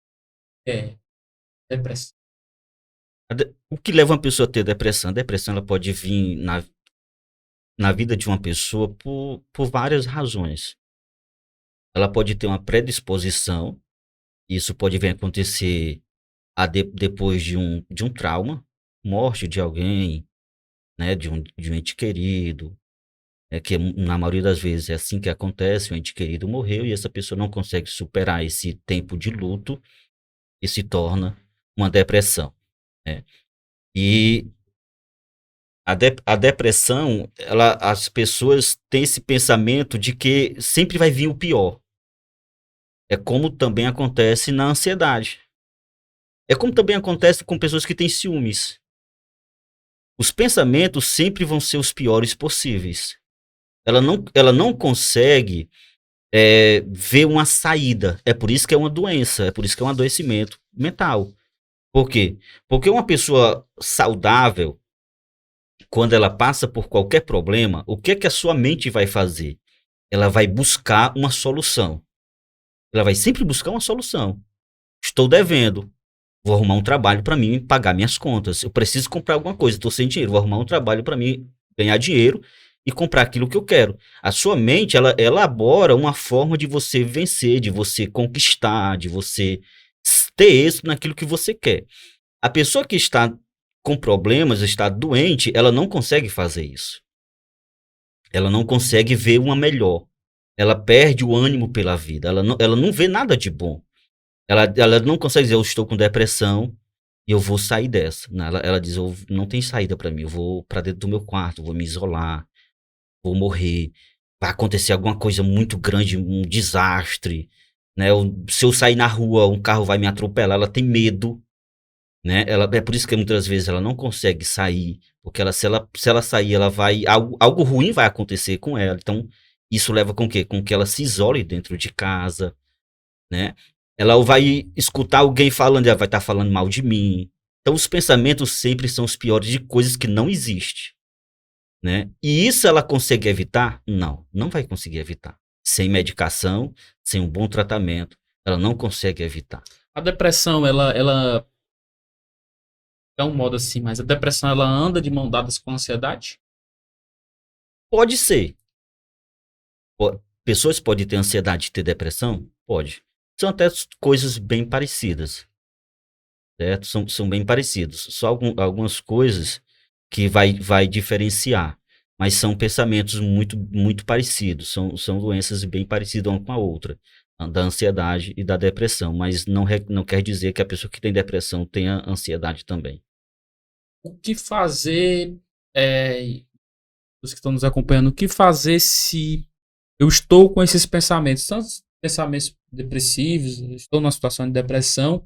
Speaker 1: Depressão.
Speaker 2: O que leva uma pessoa a ter depressão? A depressão ela pode vir na vida de uma pessoa por várias razões. Ela pode ter uma predisposição, isso pode vir a acontecer depois de um trauma, morte de alguém, né, de um ente querido, que na maioria das vezes é assim que acontece, o ente querido morreu e essa pessoa não consegue superar esse tempo de luto e se torna uma depressão, né? E a depressão, as pessoas têm esse pensamento de que sempre vai vir o pior. É como também acontece na ansiedade. É como também acontece com pessoas que têm ciúmes. Os pensamentos sempre vão ser os piores possíveis. Ela não consegue ver uma saída. É por isso que é uma doença, é por isso que é um adoecimento mental. Por quê? Porque uma pessoa saudável, quando ela passa por qualquer problema, o que é que a sua mente vai fazer? Ela vai buscar uma solução. Ela vai sempre buscar uma solução. Estou devendo. Vou arrumar um trabalho para mim pagar minhas contas. Eu preciso comprar alguma coisa. Estou sem dinheiro. Vou arrumar um trabalho para mim ganhar dinheiro e comprar aquilo que eu quero. A sua mente, ela elabora uma forma de você vencer, de você conquistar, de você ter êxito naquilo que você quer. A pessoa que está com problemas, está doente, ela não consegue fazer isso. Ela não consegue ver uma melhor. Ela perde o ânimo pela vida. Ela não vê nada de bom. Ela não consegue dizer, eu estou com depressão e eu vou sair dessa. Não, ela diz, não tem saída para mim. Eu vou para dentro do meu quarto, vou me isolar, vou morrer. Vai acontecer alguma coisa muito grande, um desastre. Né? Se eu sair na rua, um carro vai me atropelar. Ela tem medo. Né? É por isso que muitas vezes ela não consegue sair, porque se ela sair, ela vai algo ruim vai acontecer com ela. Então, isso leva com quê? Com que ela se isole dentro de casa, né? Ela vai escutar alguém falando, ela vai estar falando mal de mim. Então, os pensamentos sempre são os piores de coisas que não existem, né? E isso ela consegue evitar? Não, não vai conseguir evitar. Sem medicação, sem um bom tratamento, ela não consegue evitar.
Speaker 1: A depressão, ela é um modo assim, mas a depressão ela anda de mão dadas com a ansiedade?
Speaker 2: Pode ser. Pessoas podem ter ansiedade e ter depressão? Pode. São até coisas bem parecidas. Certo? São bem parecidos. Só algumas coisas que vai diferenciar. Mas são pensamentos muito, muito parecidos. São doenças bem parecidas uma com a outra. Da ansiedade e da depressão. Mas não quer dizer que a pessoa que tem depressão tenha ansiedade também.
Speaker 1: O que fazer, os que estão nos acompanhando, o que fazer se eu estou com esses pensamentos, tanto pensamentos depressivos, estou numa situação de depressão,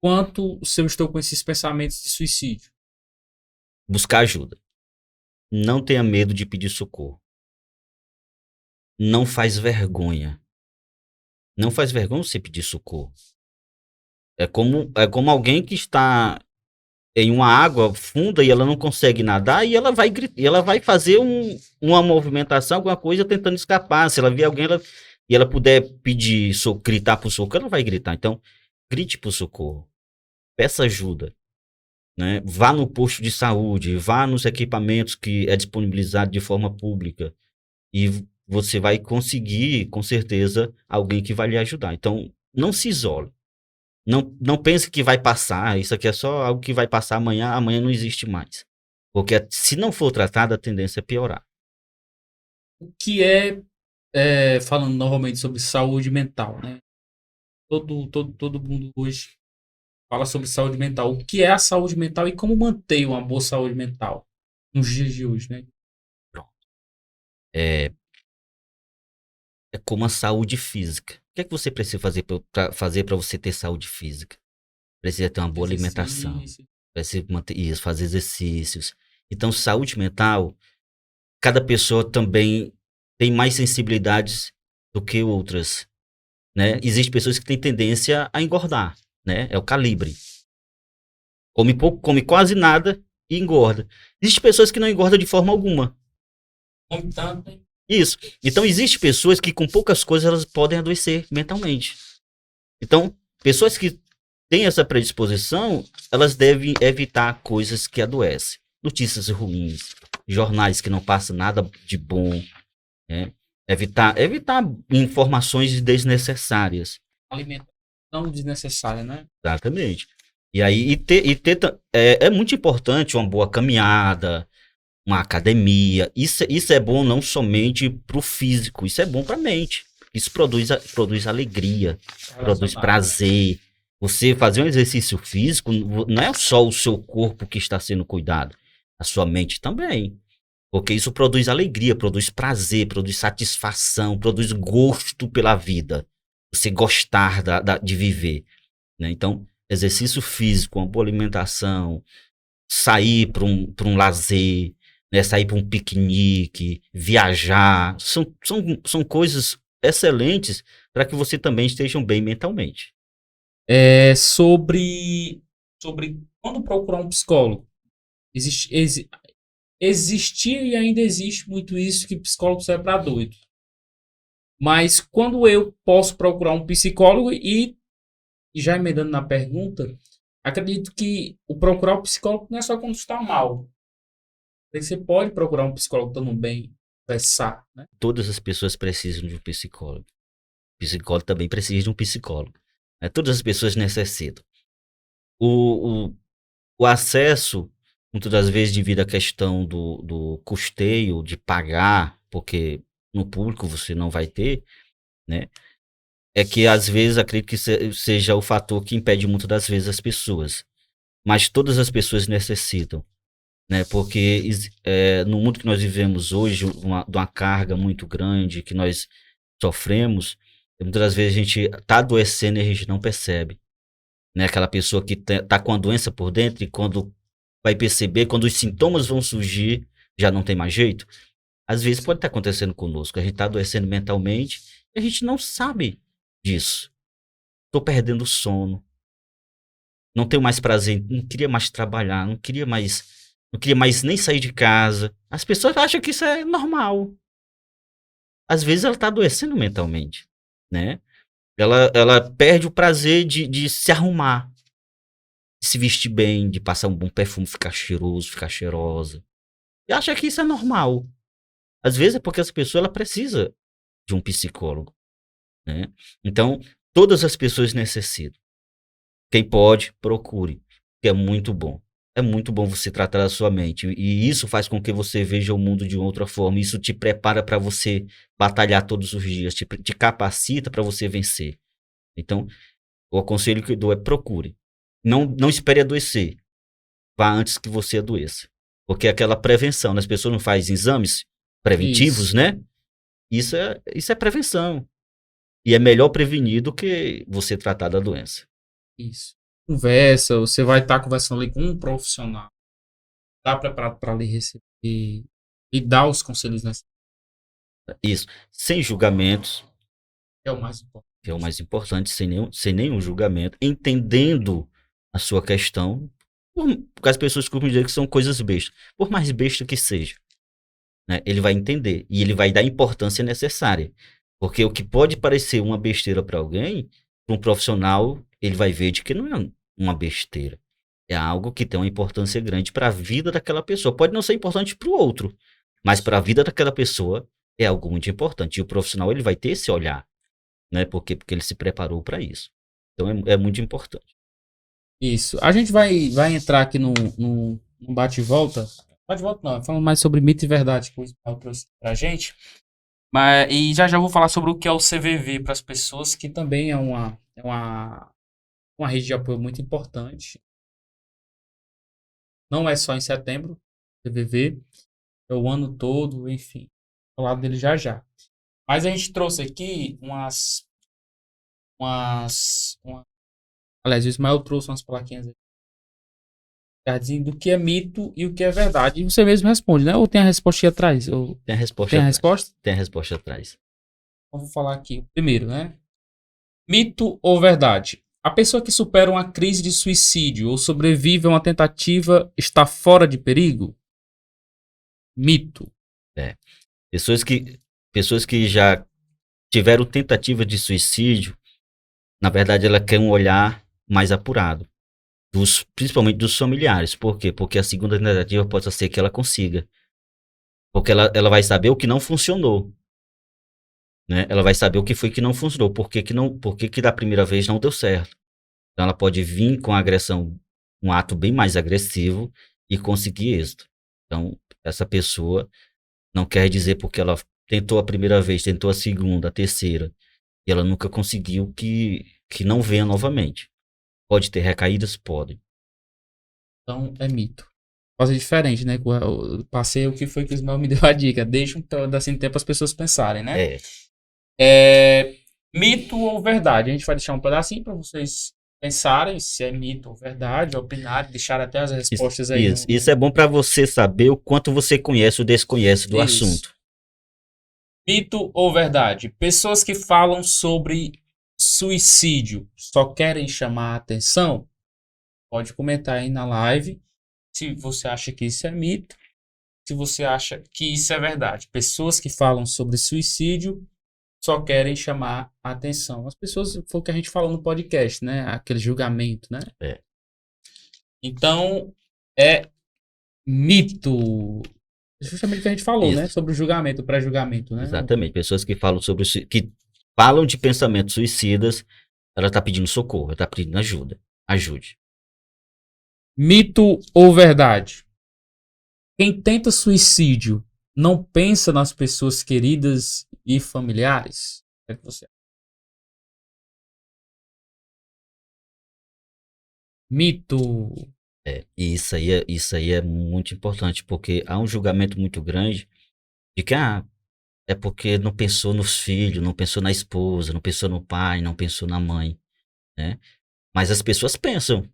Speaker 1: quanto se eu estou com esses pensamentos de suicídio?
Speaker 2: Buscar ajuda. Não tenha medo de pedir socorro. Não faz vergonha. Não faz vergonha você pedir socorro. É como alguém que está em uma água funda e ela não consegue nadar e ela vai fazer uma movimentação, alguma coisa tentando escapar. Se ela ver alguém e ela puder gritar por socorro, ela vai gritar. Então, grite por socorro. Peça ajuda. Né? Vá no posto de saúde, vá nos equipamentos que é disponibilizado de forma pública e você vai conseguir, com certeza, alguém que vai lhe ajudar. Então, não se isole. Não pense que vai passar, isso aqui é só algo que vai passar amanhã não existe mais. Porque se não for tratado, a tendência é piorar.
Speaker 1: O que falando novamente sobre saúde mental, né? Todo mundo hoje fala sobre saúde mental. O que é a saúde mental e como manter uma boa saúde mental nos dias de hoje, né?
Speaker 2: Pronto. É como a saúde física. O que é que você precisa fazer para você ter saúde física? Precisa ter uma boa alimentação.
Speaker 1: Exercício.
Speaker 2: Precisa manter isso, fazer exercícios. Então, saúde mental, cada pessoa também tem mais sensibilidades do que outras, né? Existem pessoas que têm tendência a engordar, né? É o calibre. Come pouco, come quase nada e engorda. Existem pessoas que não engordam de forma alguma.
Speaker 1: Come tanto, hein?
Speaker 2: Isso. Então, existem pessoas que com poucas coisas elas podem adoecer mentalmente. Então, pessoas que têm essa predisposição, elas devem evitar coisas que adoecem. Notícias ruins, jornais que não passam nada de bom, né? Evitar informações desnecessárias.
Speaker 1: Alimentação desnecessária, né?
Speaker 2: Exatamente. E aí, é muito importante uma boa caminhada, uma academia. Isso é bom não somente para o físico, isso é bom para a mente. Isso produz alegria, produz prazer. Você fazer um exercício físico não é só o seu corpo que está sendo cuidado, a sua mente também. Porque isso produz alegria, produz prazer, produz satisfação, produz gosto pela vida. Você gostar de viver, né? Então, exercício físico, uma boa alimentação, sair para um lazer, né? Sair para um piquenique, viajar, são coisas excelentes para que você também esteja bem mentalmente.
Speaker 1: Sobre quando procurar um psicólogo. Existia e ainda existe muito isso que psicólogo serve para doido. Mas quando eu posso procurar um psicólogo e já emendando na pergunta, acredito que o procurar o psicólogo não é só quando está mal. Você pode procurar um psicólogo estando bem, conversar, né?
Speaker 2: Todas as pessoas precisam de um psicólogo. O psicólogo também precisa de um psicólogo, né? Todas as pessoas necessitam. O acesso, muitas das vezes, devido à questão do custeio, de pagar, porque no público você não vai ter, né? É que às vezes acredito que seja o fator que impede muitas das vezes as pessoas. Mas todas as pessoas necessitam, né? Porque no mundo que nós vivemos hoje, de uma carga muito grande que nós sofremos, muitas das vezes a gente está adoecendo e a gente não percebe, né? Aquela pessoa que tá com a doença por dentro e quando vai perceber, quando os sintomas vão surgir, já não tem mais jeito. Às vezes pode estar acontecendo conosco, a gente está adoecendo mentalmente e a gente não sabe disso. Estou perdendo o sono, não tenho mais prazer, não queria mais trabalhar, não queria mais nem sair de casa. As pessoas acham que isso é normal. Às vezes ela está adoecendo mentalmente, né? Ela perde o prazer de se arrumar, de se vestir bem, de passar um bom perfume, ficar cheiroso, ficar cheirosa. E acha que isso é normal. Às vezes é porque essa pessoa ela precisa de um psicólogo, né? Então, todas as pessoas necessitam. Quem pode, procure, que é muito bom. É muito bom você tratar a sua mente. E isso faz com que você veja o mundo de outra forma. Isso te prepara para você batalhar todos os dias, te capacita para você vencer. Então, o conselho que eu dou é procure. Não espere adoecer. Vá antes que você adoeça. Porque aquela prevenção, né? As pessoas não fazem exames preventivos,
Speaker 1: Isso.
Speaker 2: né? Isso é prevenção. E é melhor prevenir do que você tratar da doença.
Speaker 1: Isso. Conversa, você vai estar conversando ali com um profissional. Está preparado para lhe receber e dar os conselhos necessários.
Speaker 2: Isso. Sem julgamentos,
Speaker 1: É o mais importante.
Speaker 2: que é o mais importante, sem nenhum julgamento, entendendo a sua questão, porque as pessoas costumam dizer que são coisas bestas. Por mais besta que seja, né, ele vai entender e ele vai dar a importância necessária. Porque o que pode parecer uma besteira para alguém, para um profissional, ele vai ver de que não é uma besteira. É algo que tem uma importância grande para a vida daquela pessoa. Pode não ser importante para o outro, mas para a vida daquela pessoa é algo muito importante. E o profissional ele vai ter esse olhar, né? Porque ele se preparou para isso. Então é muito importante.
Speaker 1: Isso. A gente vai entrar aqui num bate e volta. Pode voltar, não. Falando mais sobre mito e verdade que o Ismael trouxe pra gente. E já já vou falar sobre o que é o CVV para as pessoas, que também uma rede de apoio muito importante. Não é só em setembro, CVV, é o ano todo, enfim. Vou falar dele já já. Mas a gente trouxe aqui aliás, o Ismael trouxe umas plaquinhas do que é mito e o que é verdade. E você mesmo responde, né? Ou tem a resposta atrás? Ou
Speaker 2: Tem a resposta
Speaker 1: tem a
Speaker 2: atrás.
Speaker 1: resposta?
Speaker 2: Tem a resposta atrás.
Speaker 1: Então, vou falar aqui o primeiro, né? Mito ou verdade? A pessoa que supera uma crise de suicídio ou sobrevive a uma tentativa está fora de perigo? Mito.
Speaker 2: É. Pessoas que já tiveram tentativa de suicídio, na verdade, ela quer um olhar mais apurado, principalmente dos familiares. Por quê? Porque a segunda tentativa pode ser que ela consiga. Porque ela vai saber o que não funcionou. Né? Ela vai saber o que foi que não funcionou, por que da primeira vez não deu certo. Então ela pode vir com agressão, um ato bem mais agressivo e conseguir êxito. Então, essa pessoa não quer dizer porque ela tentou a primeira vez, tentou a segunda, a terceira, e ela nunca conseguiu que não venha novamente. Pode ter recaídas? Pode.
Speaker 1: Então é mito. Fazer diferente, né? Eu passei o que foi que o Ismael me deu a dica. Deixa um assim, tempo as pessoas pensarem, né? Mito ou verdade? A gente vai deixar um pedacinho para vocês pensarem se é mito ou verdade, opinarem, deixar até as respostas aí.
Speaker 2: Isso é bom para você saber o quanto você conhece ou desconhece do assunto.
Speaker 1: Mito ou verdade? Pessoas que falam sobre suicídio só querem chamar a atenção? Pode comentar aí na live se você acha que isso é mito, se você acha que isso é verdade. Pessoas que falam sobre suicídio só querem chamar a atenção. As pessoas, foi o que a gente falou no podcast, né? Aquele julgamento, né? Então, é mito. Justamente o que a gente falou,
Speaker 2: Isso.
Speaker 1: né? Sobre o julgamento, o pré-julgamento, né?
Speaker 2: Exatamente. Pessoas que falam que falam de pensamentos suicidas, ela está pedindo socorro, ela está pedindo ajuda. Ajude.
Speaker 1: Mito ou verdade? Quem tenta suicídio não pensa nas pessoas queridas e familiares? O que é que você acha? Mito.
Speaker 2: E isso aí é muito importante, porque há um julgamento muito grande de que é porque não pensou nos filhos, não pensou na esposa, não pensou no pai, não pensou na mãe, né? Mas as pessoas pensam.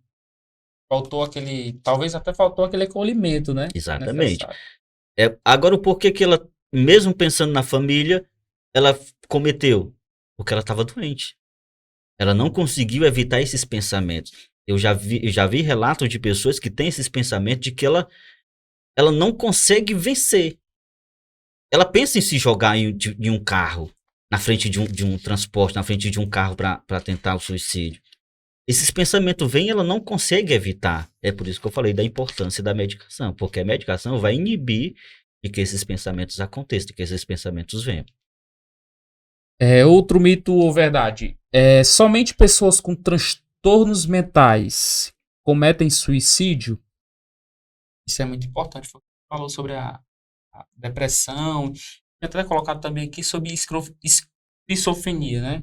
Speaker 1: Talvez até faltou aquele acolhimento, né?
Speaker 2: Exatamente. Agora, o porquê que ela, mesmo pensando na família, ela cometeu? Porque ela estava doente. Ela não conseguiu evitar esses pensamentos. Eu já vi relatos de pessoas que têm esses pensamentos de que ela não consegue vencer. Ela pensa em se jogar em um carro, na frente de um transporte, na frente de um carro para tentar o suicídio. Esses pensamentos vêm e ela não consegue evitar. É por isso que eu falei da importância da medicação, porque a medicação vai inibir de que esses pensamentos aconteçam, de que esses pensamentos venham.
Speaker 1: Outro mito ou verdade? Somente pessoas com transtornos mentais cometem suicídio? Isso é muito importante. Você falou sobre a depressão. Eu até colocado também aqui sobre esquizofrenia, né?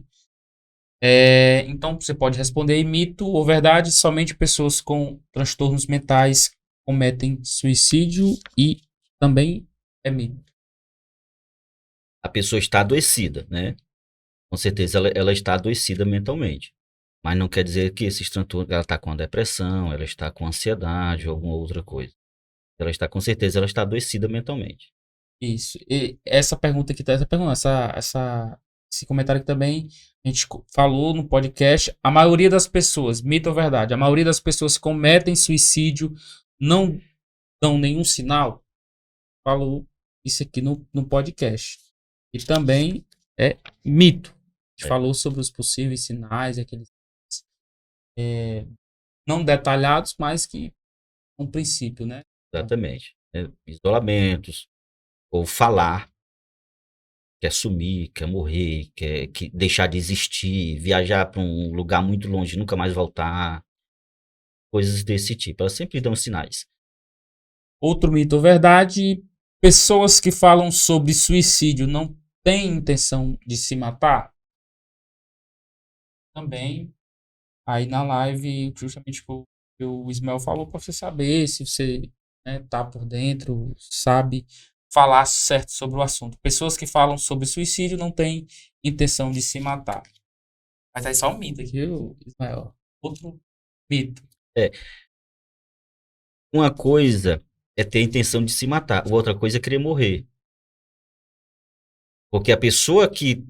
Speaker 1: Então você pode responder aí, mito ou verdade, somente pessoas com transtornos mentais cometem suicídio e também é mito.
Speaker 2: A pessoa está adoecida, né? Com certeza ela está adoecida mentalmente. Mas não quer dizer que esses transtornos, ela está com a depressão, ela está com ansiedade ou alguma outra coisa. Ela está, com certeza, ela está adoecida mentalmente.
Speaker 1: Isso. E essa pergunta aqui, esse comentário aqui também, a gente falou no podcast, a maioria das pessoas, mito ou verdade, a maioria das pessoas que cometem suicídio não dão nenhum sinal? Falou isso aqui no podcast. E também é mito. A gente falou sobre os possíveis sinais, aqueles não detalhados, mas que um princípio, né?
Speaker 2: Exatamente. Isolamentos, ou falar, quer sumir, quer morrer, quer deixar de existir, viajar para um lugar muito longe, nunca mais voltar, coisas desse tipo. Elas sempre dão sinais.
Speaker 1: Outro mito ou verdade, pessoas que falam sobre suicídio não têm intenção de se matar? Também, aí na live, justamente o Ismael falou para você saber se você, né, tá por dentro, sabe falar certo sobre o assunto. Pessoas que falam sobre suicídio não têm intenção de se matar. Mas aí só um mito aqui, Ismael. Outro mito.
Speaker 2: É, uma coisa é ter a intenção de se matar, outra coisa é querer morrer. Porque a pessoa que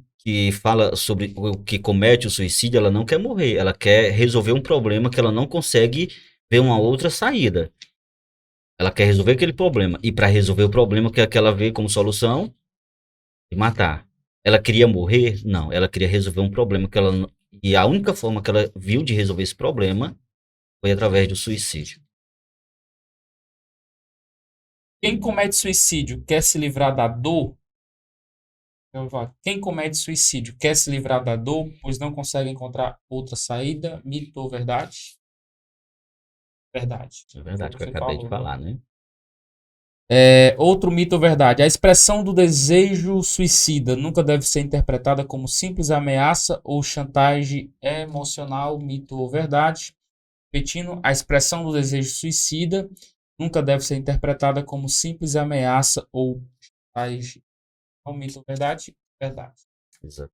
Speaker 2: fala sobre o que comete o suicídio, ela não quer morrer, ela quer resolver um problema que ela não consegue ver uma outra saída. Ela quer resolver aquele problema. E para resolver o problema que ela vê como solução, de matar. Ela queria morrer? Não, ela queria resolver um problema que ela não... E a única forma que ela viu de resolver esse problema foi através do suicídio.
Speaker 1: Quem comete suicídio quer se livrar da dor? Quem comete suicídio quer se livrar da dor, pois não consegue encontrar outra saída? Mito ou verdade? Verdade.
Speaker 2: É verdade, que eu
Speaker 1: Você
Speaker 2: acabei de
Speaker 1: falou,
Speaker 2: falar, né?
Speaker 1: Outro mito ou verdade. A expressão do desejo suicida nunca deve ser interpretada como simples ameaça ou chantagem emocional. Mito ou verdade. Repetindo, a expressão do desejo suicida nunca deve ser interpretada como simples ameaça ou chantagem. Mito ou verdade? Verdade.
Speaker 2: Exato.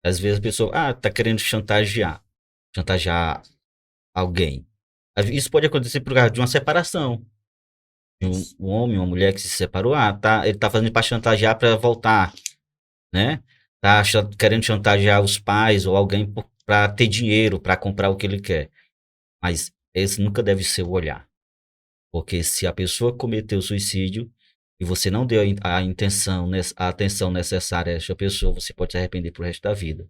Speaker 2: Às vezes a pessoa, tá querendo chantagear alguém. Isso pode acontecer por causa de uma separação. De um homem, uma mulher que se separou, ele tá fazendo para chantagear para voltar, né? Tá querendo chantagear os pais ou alguém para ter dinheiro, para comprar o que ele quer. Mas esse nunca deve ser o olhar. Porque se a pessoa cometeu suicídio e você não deu a atenção necessária a essa pessoa, você pode se arrepender pro resto da vida.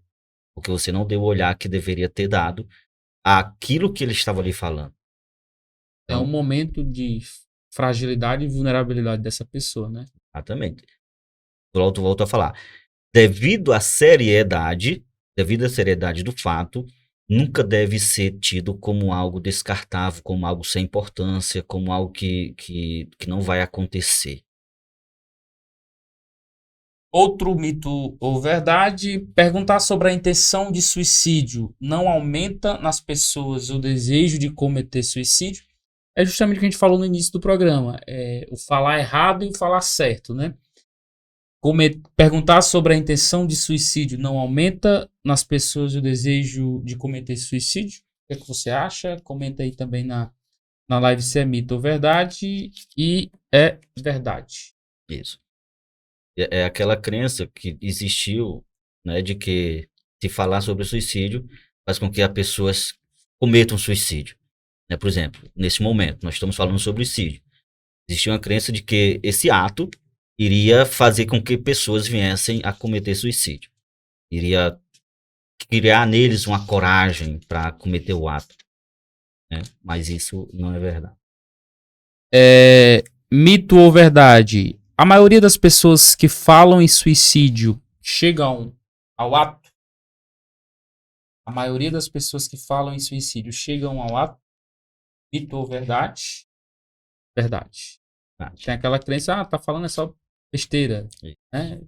Speaker 2: Porque você não deu o olhar que deveria ter dado àquilo que ele estava lhe falando.
Speaker 1: É um
Speaker 2: Então,
Speaker 1: momento de fragilidade e vulnerabilidade dessa pessoa, né?
Speaker 2: exatamente. Volto a falar. Devido à seriedade do fato, nunca deve ser tido como algo descartável, como algo sem importância, como algo que não vai acontecer.
Speaker 1: Outro mito ou verdade, perguntar sobre a intenção de suicídio não aumenta nas pessoas o desejo de cometer suicídio? É justamente o que a gente falou no início do programa, o falar errado e o falar certo, né? Perguntar sobre a intenção de suicídio não aumenta nas pessoas o desejo de cometer suicídio? O que é que você acha? Comenta aí também na live se é mito ou verdade. E é verdade.
Speaker 2: Isso. É aquela crença que existiu, né, de que se falar sobre o suicídio faz com que as pessoas cometam suicídio. Né? Por exemplo, nesse momento, nós estamos falando sobre suicídio. Existia uma crença de que esse ato iria fazer com que pessoas viessem a cometer suicídio. Iria criar neles uma coragem para cometer o ato. Né? Mas isso não é verdade.
Speaker 1: Mito ou verdade? A maioria das pessoas que falam em suicídio chegam ao ato? A maioria das pessoas que falam em suicídio chegam ao ato? Mito ou verdade? Verdade. Tem aquela crença, tá falando é só besteira. Né?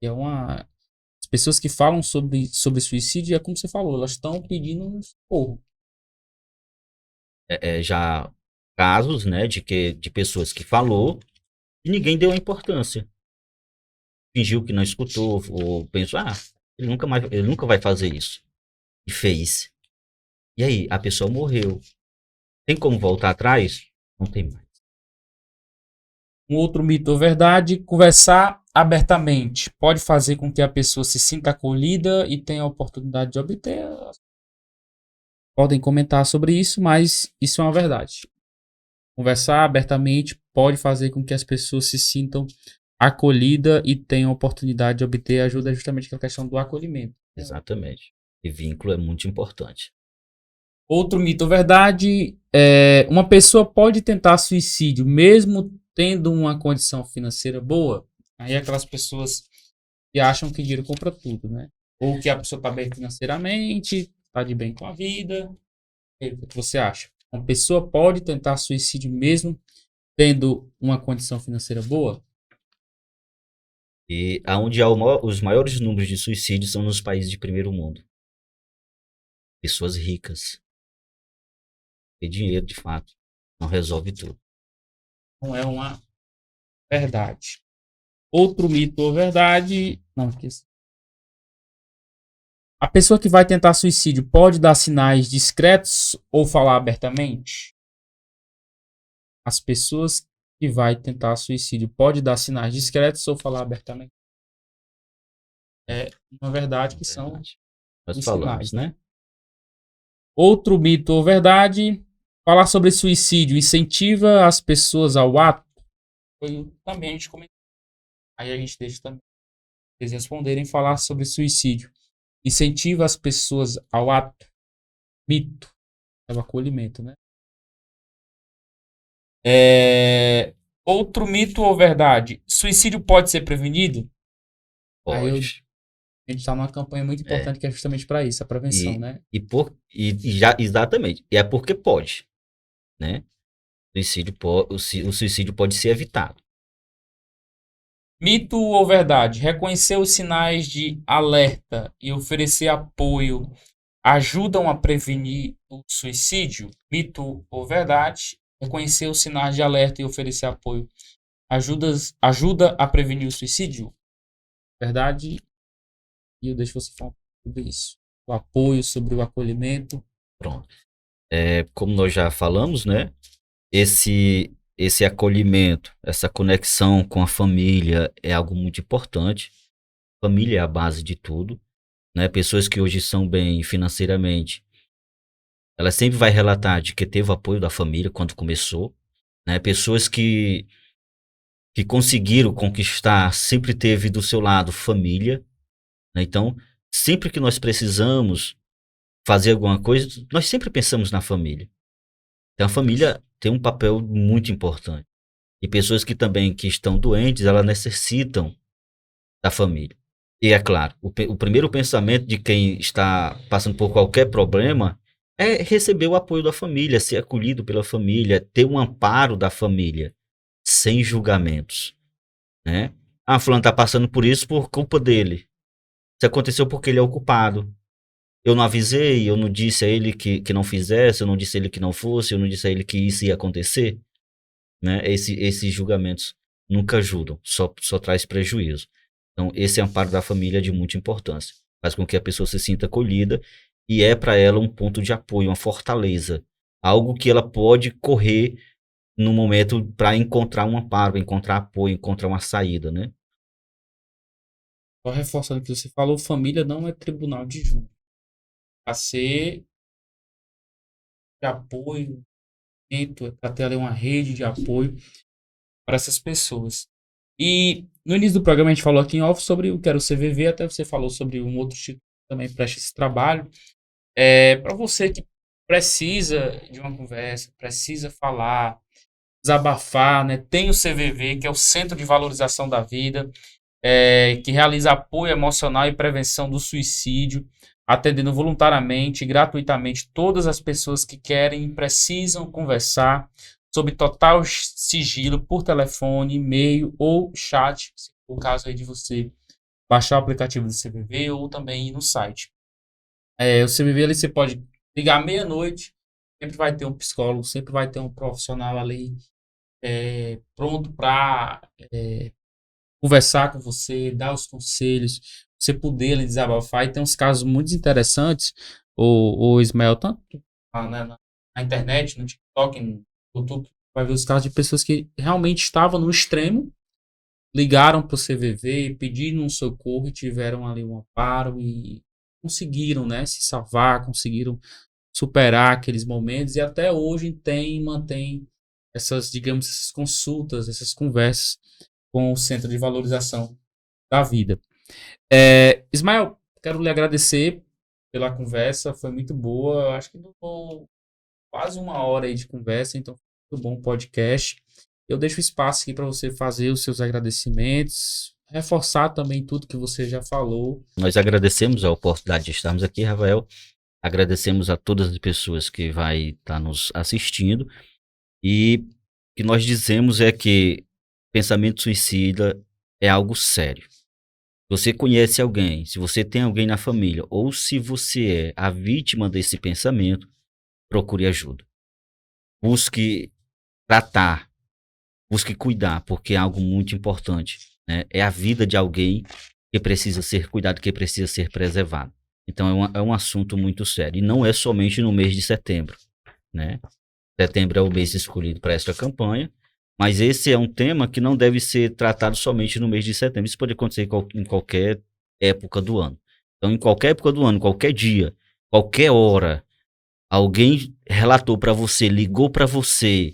Speaker 1: As pessoas que falam sobre suicídio, é como você falou, elas estão pedindo um socorro.
Speaker 2: Já casos, né, de pessoas que falou e ninguém deu a importância. Fingiu que não escutou, ou pensou, ele nunca vai fazer isso. E fez. E aí, a pessoa morreu. Tem como voltar atrás? Não tem mais.
Speaker 1: Um outro mito ou verdade, conversar abertamente pode fazer com que a pessoa se sinta acolhida e tenha a oportunidade de obter. Podem comentar sobre isso, mas isso é uma verdade. Conversar abertamente pode fazer com que as pessoas se sintam acolhidas e tenham a oportunidade de obter ajuda, justamente com a questão do acolhimento.
Speaker 2: Exatamente. E vínculo é muito importante.
Speaker 1: Outro mito ou verdade, uma pessoa pode tentar suicídio mesmo tendo uma condição financeira boa. Aí aquelas pessoas que acham que dinheiro compra tudo, né? Ou que a pessoa está bem financeiramente, está de bem com a vida. O que você acha? Uma pessoa pode tentar suicídio mesmo tendo uma condição financeira boa?
Speaker 2: E aonde há os maiores números de suicídios são nos países de primeiro mundo. Pessoas ricas. E dinheiro, de fato, não resolve tudo.
Speaker 1: Não é uma verdade. Outro mito ou verdade. Não, esqueci. A pessoa que vai tentar suicídio pode dar sinais discretos ou falar abertamente? As pessoas que vai tentar suicídio pode dar sinais discretos ou falar abertamente? É uma verdade que são
Speaker 2: Nós
Speaker 1: os
Speaker 2: falamos,
Speaker 1: sinais,
Speaker 2: né?
Speaker 1: Outro mito ou verdade. Falar sobre suicídio incentiva as pessoas ao ato? Foi também a gente comentou. Aí a gente deixa também eles responderem falar sobre suicídio. Incentiva as pessoas ao ato? Mito. É o acolhimento, né? Outro mito ou verdade? Suicídio pode ser prevenido? Aí a
Speaker 2: Pode.
Speaker 1: gente está numa campanha muito importante que é justamente para isso, a prevenção,
Speaker 2: E,
Speaker 1: né?
Speaker 2: exatamente. E é porque pode, né? O suicídio pode ser evitado.
Speaker 1: Mito ou verdade? Reconhecer os sinais de alerta e oferecer apoio ajudam a prevenir o suicídio? Mito ou verdade? Reconhecer os sinais de alerta e oferecer apoio ajuda a prevenir o suicídio? Verdade? E eu deixo você falar sobre isso. O apoio, sobre o acolhimento.
Speaker 2: Pronto. Como nós já falamos, né? Esse acolhimento, essa conexão com a família é algo muito importante. Família é a base de tudo, né? Pessoas que hoje são bem financeiramente, ela sempre vai relatar de que teve o apoio da família quando começou, né? Pessoas que conseguiram conquistar, sempre teve do seu lado família, né? Então, sempre que nós precisamos fazer alguma coisa, nós sempre pensamos na família. Então, a família tem um papel muito importante. E pessoas que também que estão doentes, elas necessitam da família. E é claro, o primeiro pensamento de quem está passando por qualquer problema é receber o apoio da família, ser acolhido pela família, ter um amparo da família, sem julgamentos, né? Ah, fulano está passando por isso por culpa dele. Isso aconteceu porque ele é o culpado. Eu não avisei, eu não disse a ele que não fizesse, eu não disse a ele que não fosse, eu não disse a ele que isso ia acontecer, né? Esses julgamentos nunca ajudam, só traz prejuízo. Então, esse amparo da família é de muita importância. Faz com que a pessoa se sinta acolhida e é para ela um ponto de apoio, uma fortaleza. Algo que ela pode correr no momento para encontrar um amparo, encontrar apoio, encontrar uma saída, né?
Speaker 1: Só reforçando o que você falou, família não é tribunal de júri. Para ser de apoio, para ter ali uma rede de apoio para essas pessoas. E no início do programa a gente falou aqui em off sobre o que era o CVV, até você falou sobre um outro instituto que também presta esse trabalho. Para você que precisa de uma conversa, precisa falar, desabafar, né? Tem o CVV, que é o Centro de Valorização da Vida, que realiza apoio emocional e prevenção do suicídio, atendendo voluntariamente e gratuitamente todas as pessoas que querem e precisam conversar sob total sigilo por telefone, e-mail ou chat, se for o caso aí de você baixar o aplicativo do CVV ou também ir no site. O CVV ali você pode ligar meia-noite, sempre vai ter um psicólogo, sempre vai ter um profissional ali pronto para conversar com você, dar os conselhos, você poder ali desabafar. E tem uns casos muito interessantes, o Ismael, tanto na internet, no TikTok, no YouTube, vai ver os casos de pessoas que realmente estavam no extremo, ligaram para o CVV, pediram um socorro e tiveram ali um amparo e conseguiram, né, se salvar, conseguiram superar aqueles momentos e até hoje mantém essas, digamos, essas consultas, essas conversas com o Centro de Valorização da Vida. Ismael, quero lhe agradecer pela conversa, foi muito boa, acho que durou quase uma hora aí de conversa, então foi muito bom o podcast. Eu deixo espaço aqui para você fazer os seus agradecimentos, reforçar também tudo que você já falou.
Speaker 2: Nós agradecemos a oportunidade de estarmos aqui, Rafael. Agradecemos a todas as pessoas que vai estar nos assistindo. E o que nós dizemos é que pensamento suicida é algo sério. Se você conhece alguém, se você tem alguém na família, ou se você é a vítima desse pensamento, procure ajuda. Busque tratar, busque cuidar, porque é algo muito importante, né? É a vida de alguém que precisa ser cuidado, que precisa ser preservado. Então é um assunto muito sério. E não é somente no mês de setembro, né? Setembro é o mês escolhido para esta campanha, mas esse é um tema que não deve ser tratado somente no mês de setembro. Isso pode acontecer em qualquer época do ano. Então, em qualquer época do ano, qualquer dia, qualquer hora, alguém relatou para você, ligou para você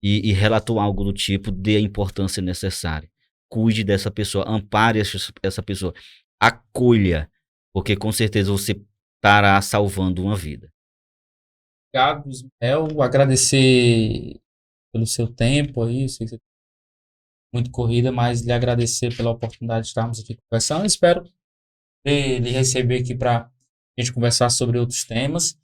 Speaker 2: e relatou algo do tipo, dê a importância necessária. Cuide dessa pessoa, ampare essa pessoa, acolha, porque com certeza você estará salvando uma vida.
Speaker 1: Obrigado, Ismael. Agradecer pelo seu tempo aí. Sei que você tem muito corrida, mas lhe agradecer pela oportunidade de estarmos aqui conversando. Espero lhe receber aqui para a gente conversar sobre outros temas.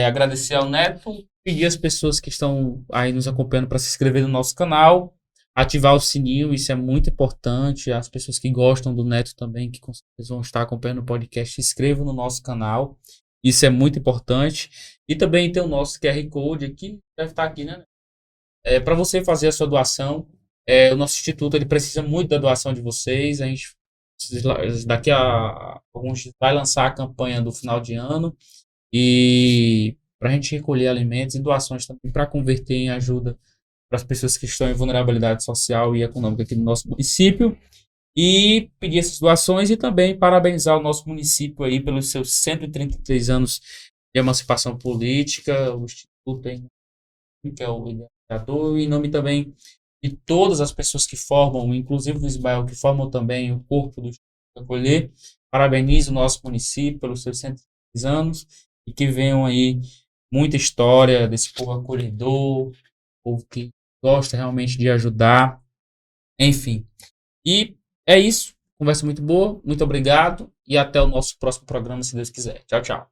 Speaker 1: Agradecer ao Neto, pedir às pessoas que estão aí nos acompanhando para se inscrever no nosso canal, ativar o sininho, isso é muito importante. As pessoas que gostam do Neto também, que com certeza vão estar acompanhando o podcast, se inscrevam no nosso canal, isso é muito importante. E também tem o nosso QR Code aqui, deve estar aqui, né? Para você fazer a sua doação. O nosso instituto ele precisa muito da doação de vocês. A gente daqui a alguns dias vai lançar a campanha do final de ano e para a gente recolher alimentos e doações também para converter em ajuda para as pessoas que estão em vulnerabilidade social e econômica aqui no nosso município. E pedir essas doações e também parabenizar o nosso município aí pelos seus 133 anos de emancipação política. O Instituto tem, que é o idealizador, e em nome também de todas as pessoas que formam, inclusive do Ismael, que formam também o corpo do Instituto Acolher. Parabenizo o nosso município pelos seus 133 anos e que venham aí muita história desse povo acolhedor, povo que gosta realmente de ajudar, enfim. E é isso. Conversa muito boa. Muito obrigado. E até o nosso próximo programa, se Deus quiser. Tchau, tchau.